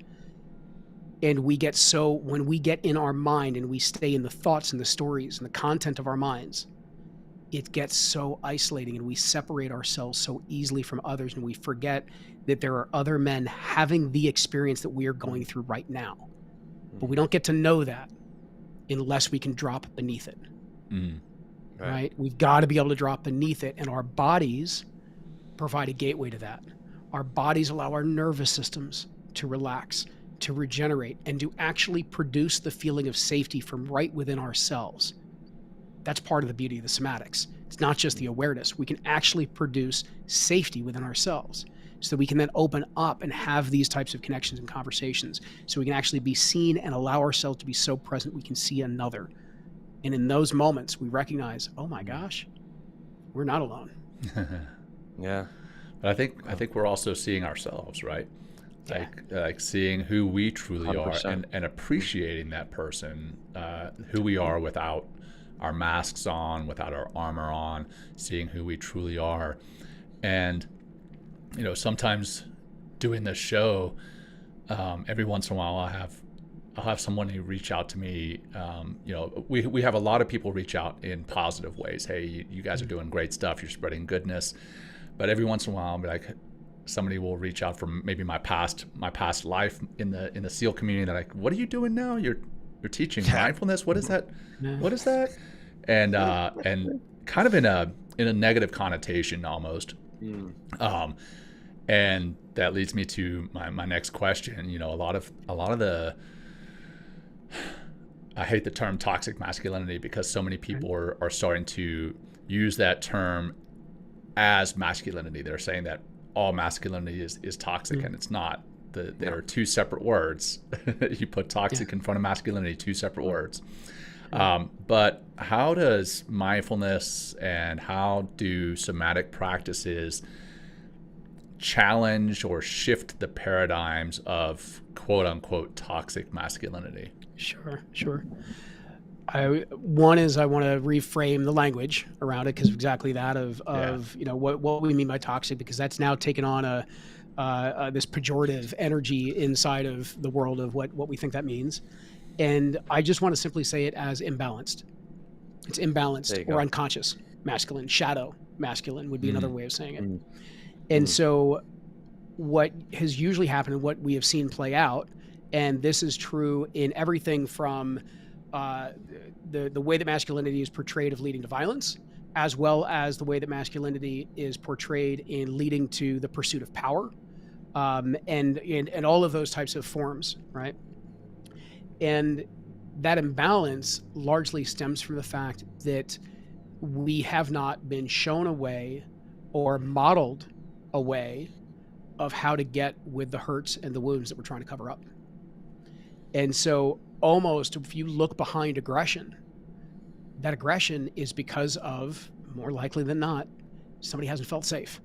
And when we get in our mind and we stay in the thoughts and the stories and the content of our minds, it gets so isolating, and we separate ourselves so easily from others, and we forget that there are other men having the experience that we are going through right now. But we don't get to know that unless we can drop beneath it. Right? We've got to be able to drop beneath it, and our bodies provide a gateway to that. Our bodies allow our nervous systems to relax, to regenerate, and to actually produce the feeling of safety from right within ourselves. That's part of the beauty of the somatics. It's not just the awareness. We can actually produce safety within ourselves, so that we can then open up and have these types of connections and conversations, so we can actually be seen and allow ourselves to be so present we can see another. And in those moments, we recognize, oh my gosh, we're not alone. Yeah. But I think we're also seeing ourselves, right? Like seeing who we truly 100%. are, and appreciating that person, who we are without our masks on, without our armor on, seeing who we truly are. And, you know, sometimes doing this show, every once in a while I'll have someone who reach out to me. You know, we have a lot of people reach out in positive ways. Hey, you guys are doing great stuff. You're spreading goodness. But every once in a while, I'll be like, somebody will reach out from maybe my past life in the SEAL community. They're like, "What are you doing now? You're teaching mindfulness. What is that? What is that?" And kind of in a negative connotation almost. And that leads me to my next question. You know, a lot of the, I hate the term toxic masculinity, because so many people are starting to use that term as masculinity. They're saying that all masculinity is toxic, and it's not. There are two separate words. You put toxic in front of masculinity, two separate words. But how does mindfulness and how do somatic practices challenge or shift the paradigms of quote unquote toxic masculinity? Sure. One is I want to reframe the language around it, because exactly that of you know what we mean by toxic, because that's now taken on this pejorative energy inside of the world of what we think that means. And I just want to simply say it as imbalanced. It's imbalanced or unconscious masculine. Shadow masculine would be another way of saying it. And so what has usually happened, and what we have seen play out, and this is true in everything from the way that masculinity is portrayed of leading to violence, as well as the way that masculinity is portrayed in leading to the pursuit of power, and all of those types of forms, right? And that imbalance largely stems from the fact that we have not been shown a way or modeled a way of how to get with the hurts and the wounds that we're trying to cover up. And so almost, if you look behind aggression, that aggression is because of, more likely than not, somebody hasn't felt safe.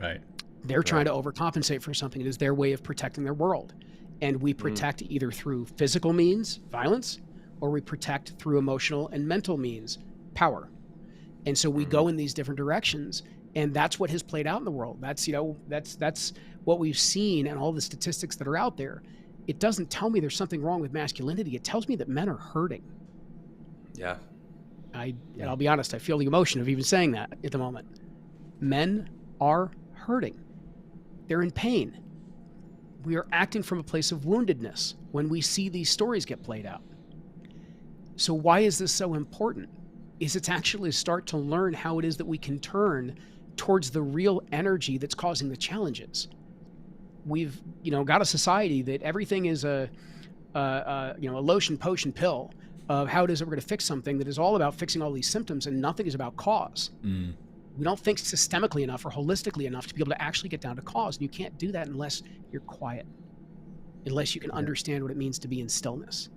Right. They're trying to overcompensate for something. It is their way of protecting their world. And we protect either through physical means, violence, or we protect through emotional and mental means, power. And so we go in these different directions, and that's what has played out in the world. That's, you know, that's what we've seen, and all the statistics that are out there. It doesn't tell me there's something wrong with masculinity. It tells me that men are hurting. Yeah. And I'll be honest, I feel the emotion of even saying that at the moment. Men are hurting. They're in pain. We are acting from a place of woundedness when we see these stories get played out. So why is this so important? Is it's actually start to learn how it is that we can turn towards the real energy that's causing the challenges. We've, you know, got a society that everything is a lotion, potion, pill of how it is that we're going to fix something that is all about fixing all these symptoms, and nothing is about cause. We don't think systemically enough or holistically enough to be able to actually get down to cause. And you can't do that unless you're quiet, unless you can understand what it means to be in stillness,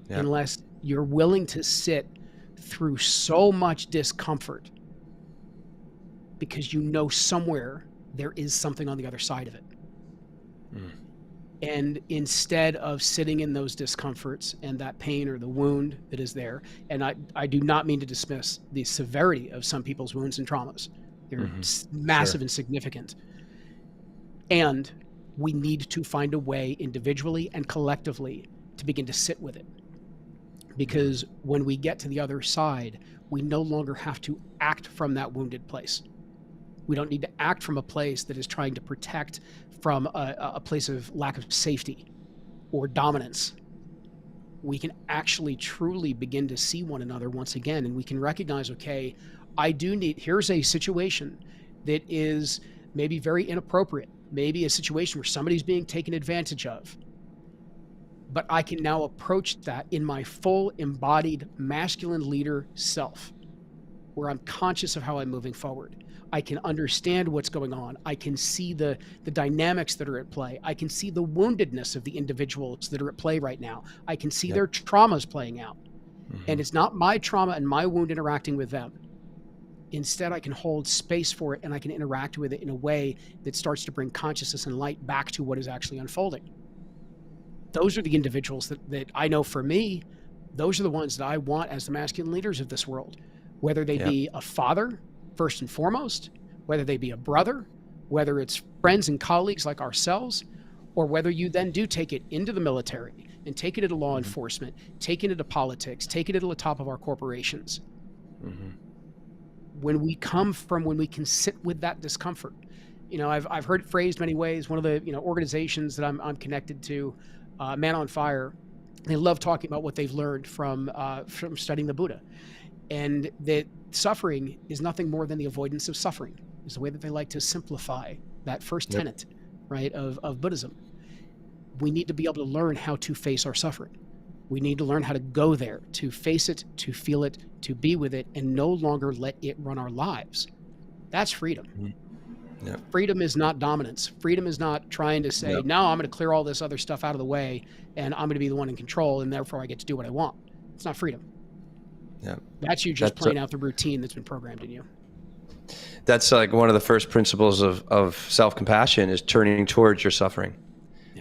unless you're willing to sit through so much discomfort because you know somewhere there is something on the other side of it. And instead of sitting in those discomforts and that pain or the wound that is there, and I do not mean to dismiss the severity of some people's wounds and traumas. They're massive and significant. And we need to find a way individually and collectively to begin to sit with it. Because when we get to the other side, we no longer have to act from that wounded place. We don't need to act from a place that is trying to protect from a place of lack of safety or dominance. We can actually truly begin to see one another once again, and we can recognize, okay, here's a situation that is maybe very inappropriate, maybe a situation where somebody's being taken advantage of. But I can now approach that in my full embodied masculine leader self, where I'm conscious of how I'm moving forward. I can understand what's going on. I can see the dynamics that are at play. I can see the woundedness of the individuals that are at play right now. I can see their traumas playing out. And it's not my trauma and my wound interacting with them. Instead, I can hold space for it, and I can interact with it in a way that starts to bring consciousness and light back to what is actually unfolding. Those are the individuals that I know, for me, those are the ones that I want as the masculine leaders of this world, whether they be a father, first and foremost, whether they be a brother, whether it's friends and colleagues like ourselves, or whether you then do take it into the military and take it into law enforcement, take it into politics, take it into the top of our corporations. When we can sit with that discomfort. I've heard it phrased many ways. One of the organizations that I'm connected to, Man on Fire, they love talking about what they've learned from studying the Buddha, and that suffering is nothing more than the avoidance of suffering, is the way that they like to simplify that first tenet, right, of Buddhism. We need to be able to learn how to face our suffering. We need to learn how to go there, to face it, to feel it, to be with it, and no longer let it run our lives. That's freedom. Freedom is not dominance. Freedom is not trying to say, no, I'm going to clear all this other stuff out of the way, and I'm going to be the one in control, and therefore I get to do what I want. It's not freedom. That's you just playing out the routine that's been programmed in you. That's like one of the first principles of self-compassion is turning towards your suffering,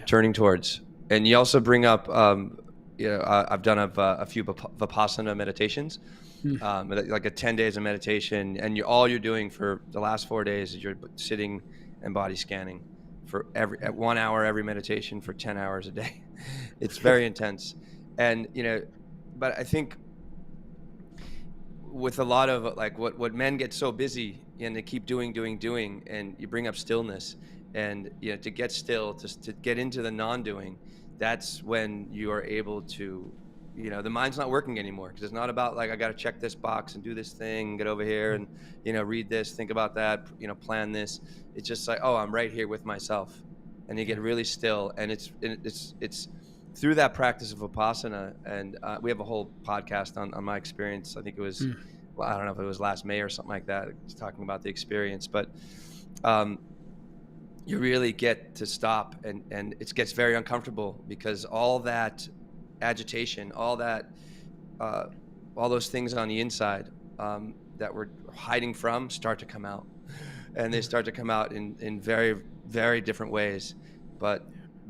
turning towards. And you also bring up, I've done a few Vipassana meditations, like a 10 days of meditation, and all you're doing for the last 4 days is you're sitting and body scanning for at 1 hour every meditation for 10 hours a day. It's very intense. And, but I think with a lot of like what men get so busy and they keep doing, and you bring up stillness, and to get still, to get into the non-doing, that's when you are able to, the mind's not working anymore, because it's not about like, I got to check this box and do this thing, get over here and, read this, think about that, plan this. It's just like, oh, I'm right here with myself. And you get really still. And it's through that practice of Vipassana. And we have a whole podcast on my experience. I think it was, well, I don't know if it was last May or something like that, talking about the experience, but you really get to stop, and it gets very uncomfortable, because all that agitation, all those things on the inside that we're hiding from start to come out, and they start to come out in very, very different ways. But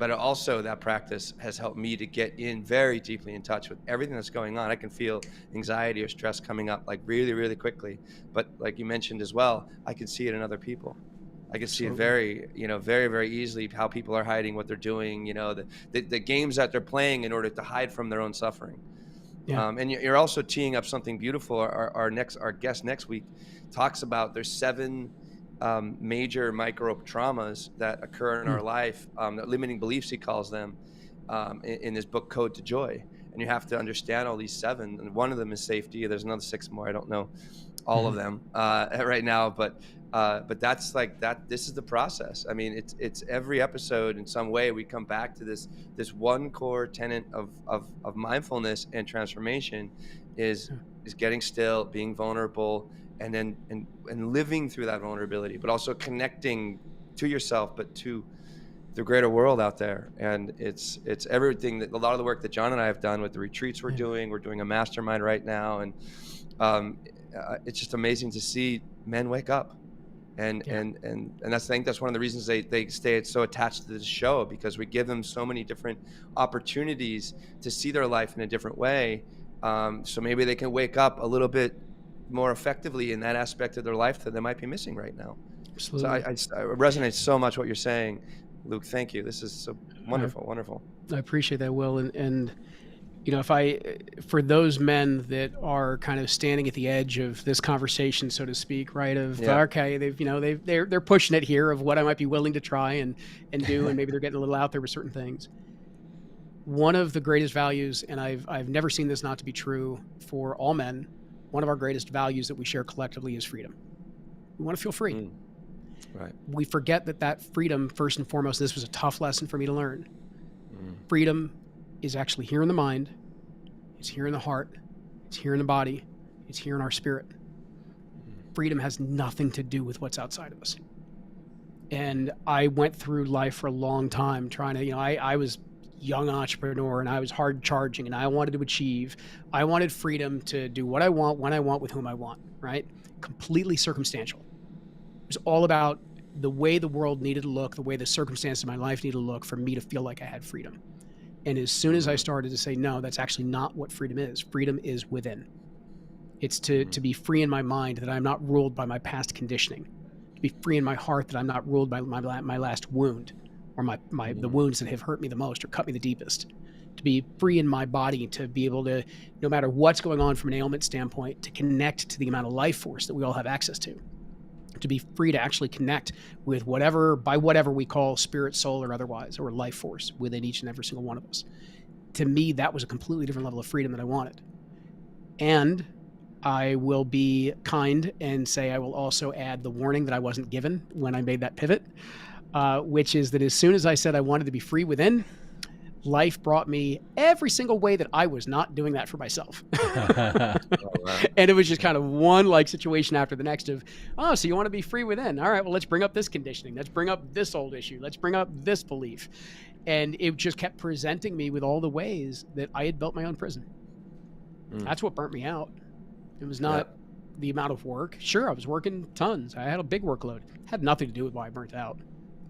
also that practice has helped me to get very deeply in touch with everything that's going on. I can feel anxiety or stress coming up like really, really quickly. But like you mentioned as well, I can see it in other people. I can see it very, very, very easily, how people are hiding what they're doing, the games that they're playing in order to hide from their own suffering. And you're also teeing up something beautiful. Our guest next week talks about there's 7 major micro traumas that occur in our life, limiting beliefs, he calls them, in his book, Code to Joy. And you have to understand all these 7. And one of them is safety. There's another 6 more. I don't know all of them right now, but that's like that. This is the process. I mean, it's every episode in some way we come back to this one core tenet of mindfulness and transformation is getting still, being vulnerable, and then living through that vulnerability, but also connecting to yourself, but to the greater world out there. And it's everything that a lot of the work that John and I have done with the retreats we're doing a mastermind right now, and it's just amazing to see men wake up. And that's, I think that's one of the reasons they stay so attached to this show, because we give them so many different opportunities to see their life in a different way. So maybe they can wake up a little bit more effectively in that aspect of their life that they might be missing right now. Absolutely. So I resonate so much what you're saying. Luke, thank you. This is so wonderful, wonderful. I appreciate that, Will. And for those men that are kind of standing at the edge of this conversation, so to speak, right? Okay, they're pushing it here of what I might be willing to try and do, and maybe they're getting a little out there with certain things. One of the greatest values, and I've never seen this not to be true for all men, one of our greatest values that we share collectively is freedom. We want to feel free. Right. We forget that freedom, first and foremost, this was a tough lesson for me to learn. Freedom is actually here in the mind, it's here in the heart, it's here in the body, it's here in our spirit. Freedom has nothing to do with what's outside of us. And I went through life for a long time trying to, I was young entrepreneur and I was hard charging and I wanted to achieve. I wanted freedom to do what I want, when I want, with whom I want, right? Completely circumstantial. It was all about the way the world needed to look, the way the circumstances of my life needed to look for me to feel like I had freedom. And as soon as I started to say, no, that's actually not what freedom is. Freedom is within. It's to be free in my mind, that I'm not ruled by my past conditioning. To be free in my heart, that I'm not ruled by my last wound, or the wounds that have hurt me the most or cut me the deepest. To be free in my body, to be able to, no matter what's going on from an ailment standpoint, to connect to the amount of life force that we all have access to. To be free to actually connect with whatever we call spirit, soul, or otherwise, or life force within each and every single one of us. To me, that was a completely different level of freedom that I wanted. And I will be kind and say I will also add the warning that I wasn't given when I made that pivot, which is that as soon as I said I wanted to be free within, life brought me every single way that I was not doing that for myself. And it was just kind of one situation after the next of, oh, so you want to be free within. All right, well, let's bring up this conditioning. Let's bring up this old issue. Let's bring up this belief. And it just kept presenting me with all the ways that I had built my own prison. That's what burnt me out. It was not the amount of work. Sure, I was working tons. I had a big workload. It had nothing to do with why I burnt out.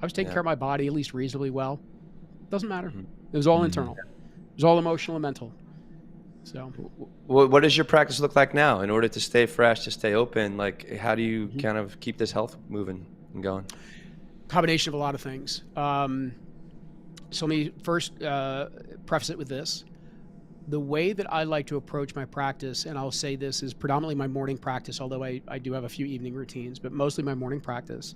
I was taking care of my body at least reasonably well. Doesn't matter. It was all internal. It was all emotional and mental. So, what does your practice look like now in order to stay fresh, to stay open? Like, how do you kind of keep this health moving and going? Combination of a lot of things. So let me first preface it with this. The way that I like to approach my practice, and I'll say this is predominantly my morning practice, although I do have a few evening routines, but mostly my morning practice,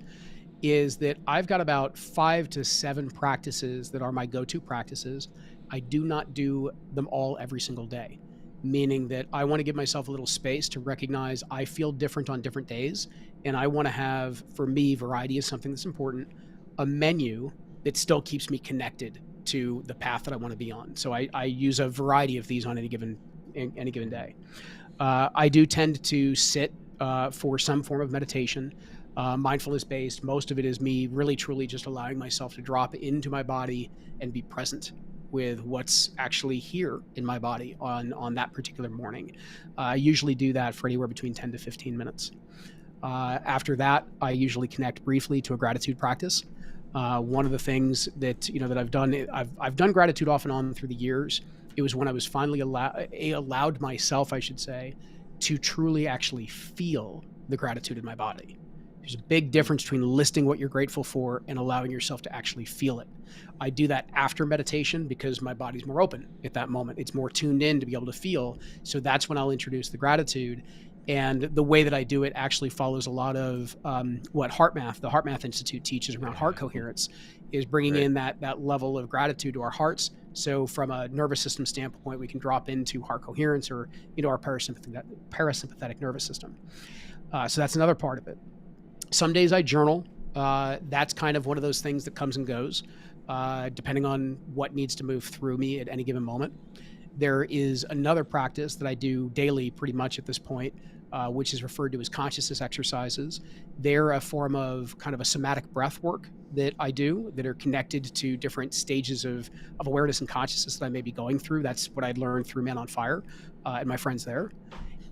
is that I've got about 5 to 7 practices that are my go-to practices. I do not do them all every single day, meaning that I want to give myself a little space to recognize I feel different on different days. And I want to have, for me, variety is something that's important, a menu that still keeps me connected to the path that I want to be on. So I use a variety of these on any given day. I do tend to sit for some form of meditation. Mindfulness based. Most of it is me really truly just allowing myself to drop into my body and be present with what's actually here in my body on that particular morning. I usually do that for anywhere between 10 to 15 minutes. After that, I usually connect briefly to a gratitude practice. One of the things that that I've done gratitude off and on through the years. It was when I was finally allowed myself, I should say, to truly actually feel the gratitude in my body. There's a big difference between listing what you're grateful for and allowing yourself to actually feel it. I do that after meditation because my body's more open at that moment. It's more tuned in to be able to feel. So that's when I'll introduce the gratitude. And the way that I do it actually follows a lot of what the Heart Math Institute teaches around heart coherence, is bringing in that level of gratitude to our hearts. So from a nervous system standpoint, we can drop into heart coherence or our parasympathetic nervous system. So that's another part of it. Some days I journal. That's kind of one of those things that comes and goes, depending on what needs to move through me at any given moment. There is another practice that I do daily pretty much at this point, which is referred to as consciousness exercises. They're a form of kind of a somatic breath work that I do that are connected to different stages of awareness and consciousness that I may be going through. That's what I learned through Men on Fire and my friends there.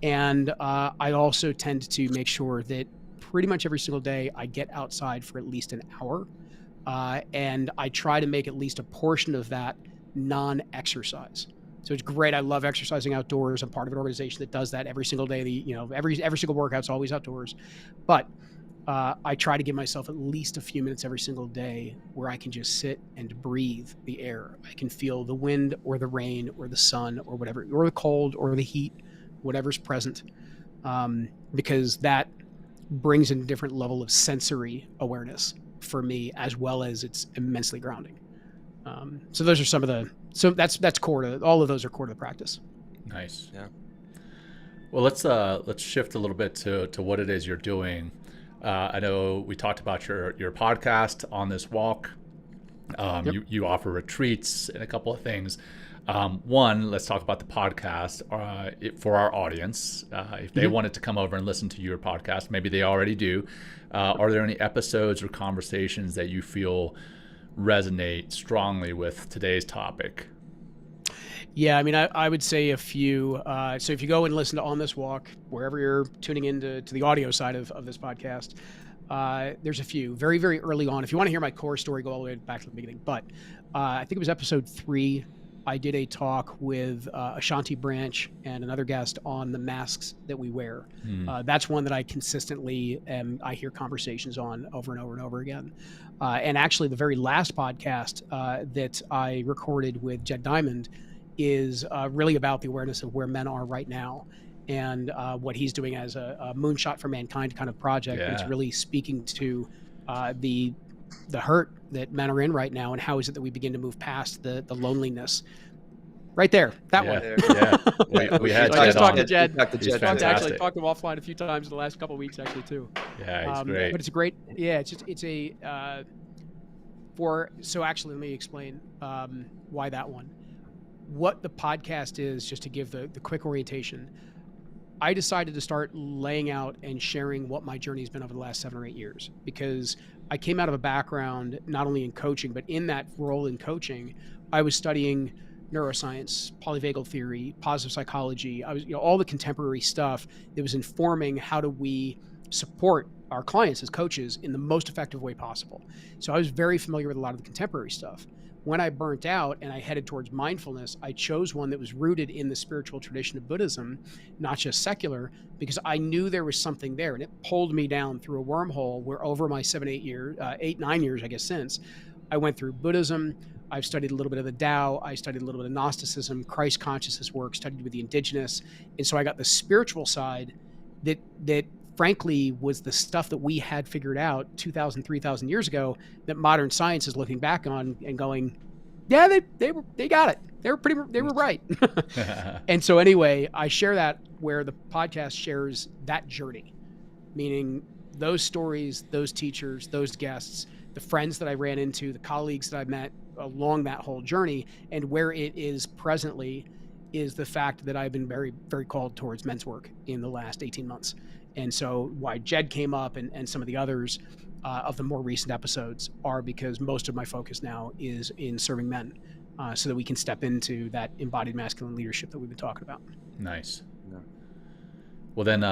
And I also tend to make sure that pretty much every single day I get outside for at least an hour. And I try to make at least a portion of that non-exercise. So it's great. I love exercising outdoors. I'm part of an organization that does that every single day. Every single workout's always outdoors. But I try to give myself at least a few minutes every single day where I can just sit and breathe the air. I can feel the wind or the rain or the sun or whatever, or the cold or the heat, whatever's present, because that brings in a different level of sensory awareness for me, as well as it's immensely grounding. So those are some of the, so that's core to, all of those are core to the practice. Nice. Yeah. Well, let's shift a little bit to what it is you're doing. I know we talked about your podcast, On This Walk. Yep. You offer retreats and a couple of things. One, let's talk about the podcast for our audience. If they wanted to come over and listen to your podcast, maybe they already do. Are there any episodes or conversations that you feel resonate strongly with today's topic? Yeah, I mean, I would say a few. So if you go and listen to On This Walk, wherever you're tuning into the audio side of this podcast, there's a few very, very early on. If you want to hear my core story, go all the way back to the beginning. But I think it was episode 3. I did a talk with Ashanti Branch and another guest on the masks that we wear. That's one that I consistently I hear conversations on over and over and over again. And actually, the very last podcast that I recorded with Jed Diamond is really about the awareness of where men are right now, and what he's doing as a moonshot for mankind kind of project. Yeah. It's really speaking to the hurt that men are in right now, and how is it that we begin to move past the loneliness. Right there, that one. Yeah. We had I Jed just talked on. to Jed. He's Actually fantastic. talked to him offline a few times in the last couple of weeks, actually, too. Yeah, he's great. But it's a great, yeah. It's a so actually, let me explain why that one. What the podcast is, just to give the quick orientation. I decided to start laying out and sharing what my journey has been over the last 7 or 8 years, because I came out of a background not only in coaching, but in that role in coaching, I was studying neuroscience, polyvagal theory, positive psychology. I was, all the contemporary stuff that was informing how do we support our clients as coaches in the most effective way possible. So I was very familiar with a lot of the contemporary stuff. When I burnt out and I headed towards mindfulness, I chose one that was rooted in the spiritual tradition of Buddhism, not just secular, because I knew there was something there, and it pulled me down through a wormhole where over my 9 years, I guess, since, I went through Buddhism. I've studied a little bit of the Tao. I studied a little bit of Gnosticism, Christ consciousness work, studied with the indigenous. And so I got the spiritual side that frankly was the stuff that we had figured out 2,000, 3,000 years ago that modern science is looking back on and going, yeah, they got it. They were right. And so anyway, I share that where the podcast shares that journey, meaning those stories, those teachers, those guests, the friends that I ran into, the colleagues that I met along that whole journey, and where it is presently is the fact that I've been very, very called towards men's work in the last 18 months. And so why Jed came up and some of the others of the more recent episodes are because most of my focus now is in serving men so that we can step into that embodied masculine leadership that we've been talking about. Nice. Yeah. Well, then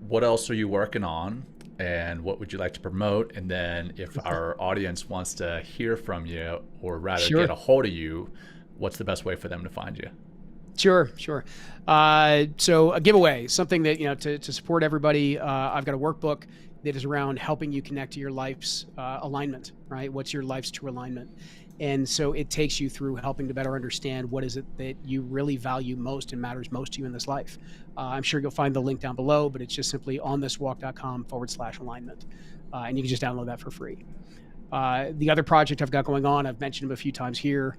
what else are you working on, and what would you like to promote? And then if our audience wants to hear from you, or rather get a hold of you, what's the best way for them to find you? Sure. So a giveaway, something that, to support everybody, I've got a workbook that is around helping you connect to your life's alignment, right? What's your life's true alignment? And so it takes you through helping to better understand what is it that you really value most and matters most to you in this life. I'm sure you'll find the link down below, but it's just simply onthiswalk.com/alignment. And you can just download that for free. The other project I've got going on, I've mentioned him a few times here,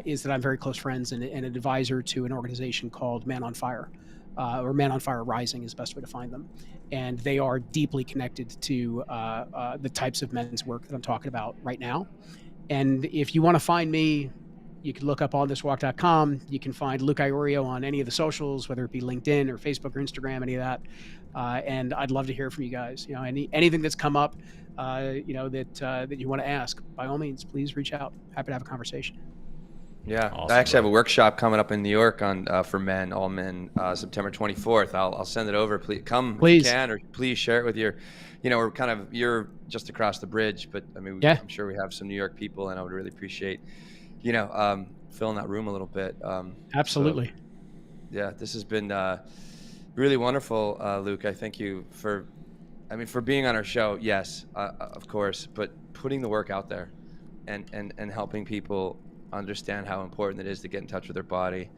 is that I'm very close friends and an advisor to an organization called Man on Fire, or Man on Fire Rising is the best way to find them. And they are deeply connected to the types of men's work that I'm talking about right now. And if you want to find me, you can look up onthiswalk.com. You can find Luke Iorio on any of the socials, whether it be LinkedIn or Facebook or Instagram, any of that. And I'd love to hear from you guys. Anything that's come up, that you want to ask, by all means, please reach out. Happy to have a conversation. Yeah, awesome, I actually have a workshop coming up in New York for men, all men, September 24th. I'll send it over. Please come if you can, or please share it with your, you're just across the bridge, but I mean, I'm sure we have some New York people, and I would really appreciate, filling that room a little bit. Absolutely. So, this has been really wonderful, Luke. I thank you for I mean, for being on our show, yes, of course, but putting the work out there and helping people understand how important it is to get in touch with their body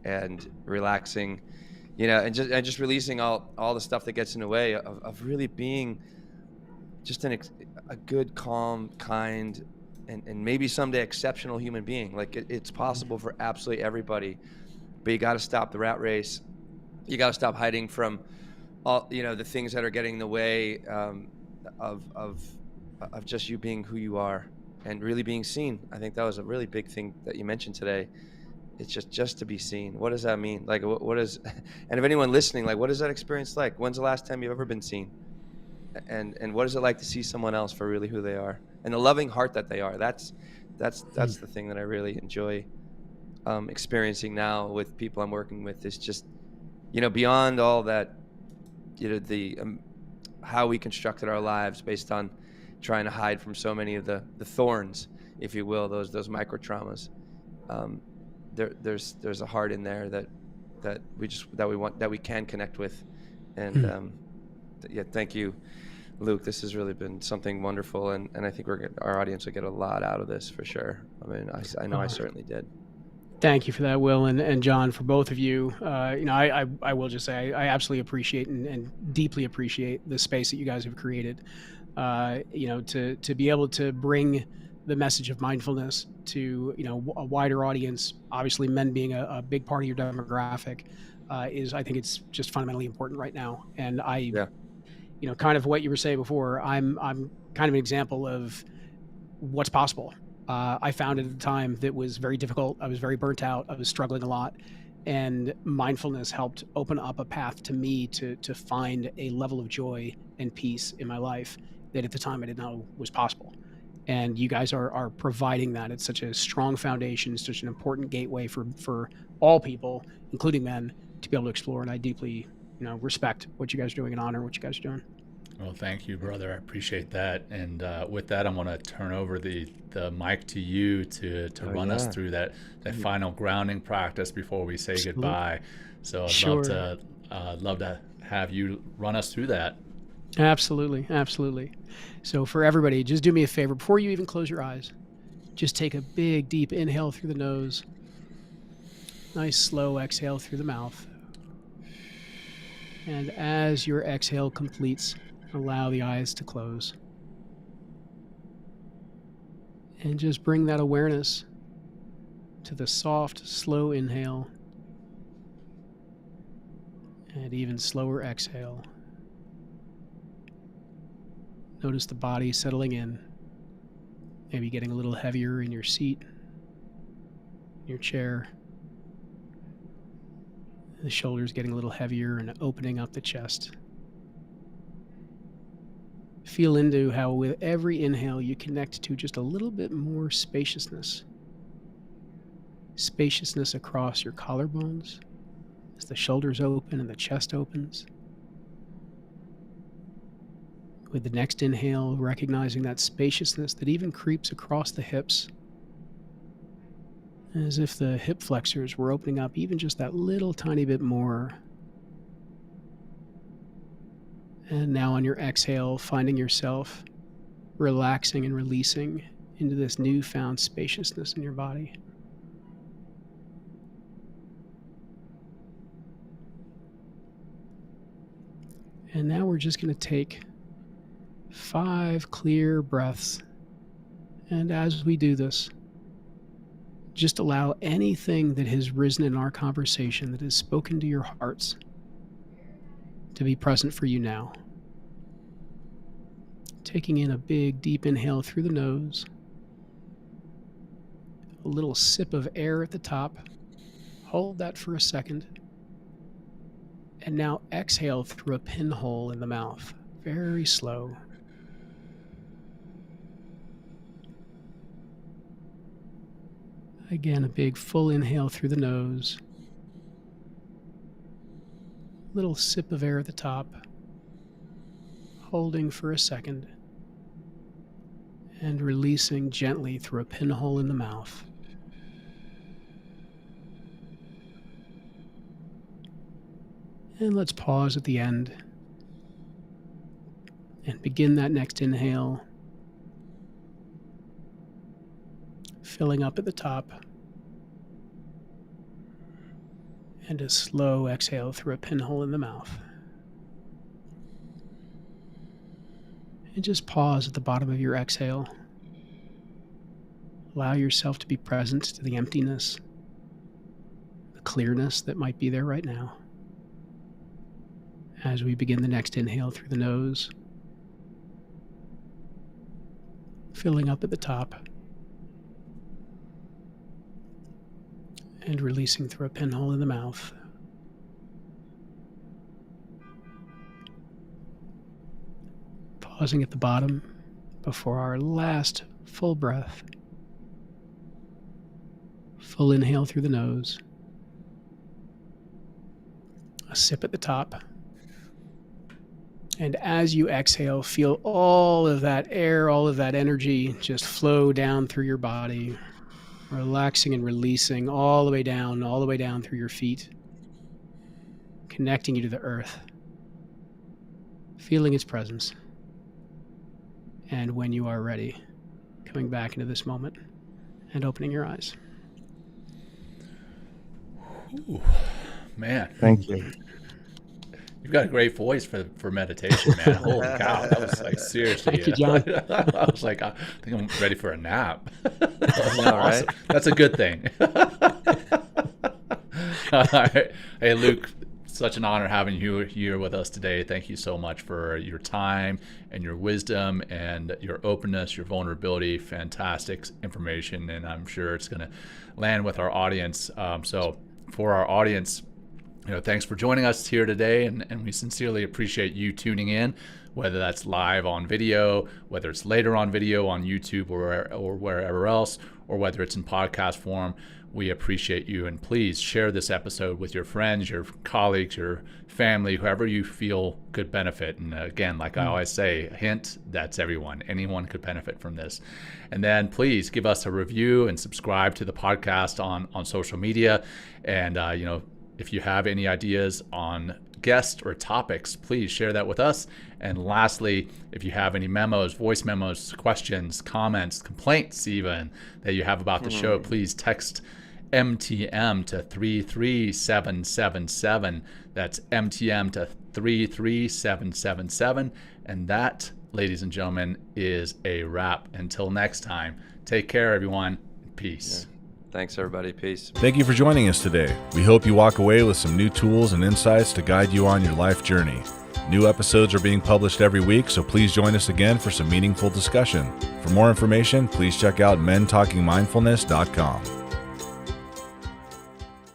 and relaxing, and just releasing all the stuff that gets in the way of really being just a good, calm, kind, and maybe someday exceptional human being. Like it's possible for absolutely everybody, but you got to stop the rat race. You got to stop hiding from all the things that are getting in the way of just you being who you are and really being seen. I think that was a really big thing that you mentioned today. It's just to be seen. What does that mean? Like what is and if anyone listening, like what is that experience like? When's the last time you've ever been seen? And what is it like to see someone else for really who they are and the loving heart that they are? That's the thing that I really enjoy experiencing now with people I'm working with. Is just beyond all that, the how we constructed our lives based on trying to hide from so many of the thorns, if you will, those micro traumas. There's a heart in there that we can connect with, and thank you, Luke. This has really been something wonderful, and I think our audience will get a lot out of this for sure. I mean, I know I certainly did. Thank you for that, Will and John, for both of you. I will just say I absolutely appreciate and deeply appreciate the space that you guys have created. To be able to bring the message of mindfulness to a wider audience. Obviously, men being a big part of your demographic I think it's just fundamentally important right now. And kind of what you were saying before, I'm kind of an example of what's possible. I found at the time that was very difficult. I was very burnt out. I was struggling a lot. And mindfulness helped open up a path to me to find a level of joy and peace in my life that at the time I didn't know was possible. And you guys are providing that. It's such a strong foundation, such an important gateway for all people, including men, to be able to explore. And I deeply, respect what you guys are doing and honor what you guys are doing. Well, thank you, brother. I appreciate that. And with that, I'm going to turn over the mic to you to run us through that final grounding practice before we say goodbye. So I'd love to have you run us through that. Absolutely. So for everybody, just do me a favor. Before you even close your eyes, just take a big, deep inhale through the nose. Nice, slow exhale through the mouth. And as your exhale completes, allow the eyes to close. And just bring that awareness to the soft, slow inhale and even slower exhale. Notice the body settling in, maybe getting a little heavier in your seat, your chair. The shoulders getting a little heavier and opening up the chest. Feel into how with every inhale you connect to just a little bit more spaciousness. Spaciousness across your collarbones as the shoulders open and the chest opens. With the next inhale, recognizing that spaciousness that even creeps across the hips, as if the hip flexors were opening up even just that little tiny bit more. And now on your exhale, finding yourself relaxing and releasing into this newfound spaciousness in your body. And now we're just going to take 5 clear breaths. And as we do this, just allow anything that has risen in our conversation, that has spoken to your hearts, to be present for you now. Taking in a big, deep inhale through the nose. A little sip of air at the top. Hold that for a second. And now exhale through a pinhole in the mouth. Very slow. Again, a big full inhale through the nose. Little sip of air at the top. Holding for a second. And releasing gently through a pinhole in the mouth. And let's pause at the end. And begin that next inhale, filling up at the top, and a slow exhale through a pinhole in the mouth. And just pause at the bottom of your exhale. Allow yourself to be present to the emptiness, the clearness that might be there right now. As we begin the next inhale through the nose, filling up at the top, and releasing through a pinhole in the mouth. Pausing at the bottom before our last full breath. Full inhale through the nose. A sip at the top. And as you exhale, feel all of that air, all of that energy just flow down through your body, relaxing and releasing all the way down through your feet, connecting you to the earth, feeling its presence. And when you are ready, coming back into this moment and opening your eyes. Ooh, man. Thank you. You've got a great voice for meditation, man. Holy cow. That was like, seriously. Thank you, John. I was like, I think I'm ready for a nap. That was All awesome. right. That's a good thing. All right. Hey, Luke, such an honor having you here with us today. Thank you so much for your time and your wisdom and your openness, your vulnerability. Fantastic information, and I'm sure it's going to land with our audience. So for our audience, thanks for joining us here today, and we sincerely appreciate you tuning in, whether that's live on video, whether it's later on video on YouTube or wherever else, or whether it's in podcast form. We appreciate you, and please share this episode with your friends, your colleagues, your family, whoever you feel could benefit. And again, like I always say, a hint, that's everyone. Anyone could benefit from this. And then please give us a review and subscribe to the podcast on social media. And, if you have any ideas on guests or topics, please share that with us. And lastly, if you have any memos, voice memos, questions, comments, complaints even that you have about the show, please text MTM to 33777. That's MTM to 33777. And that, ladies and gentlemen, is a wrap. Until next time, take care, everyone. Peace. Yeah. Thanks, everybody. Peace. Thank you for joining us today. We hope you walk away with some new tools and insights to guide you on your life journey. New episodes are being published every week, so please join us again for some meaningful discussion. For more information, please check out mentalkingmindfulness.com.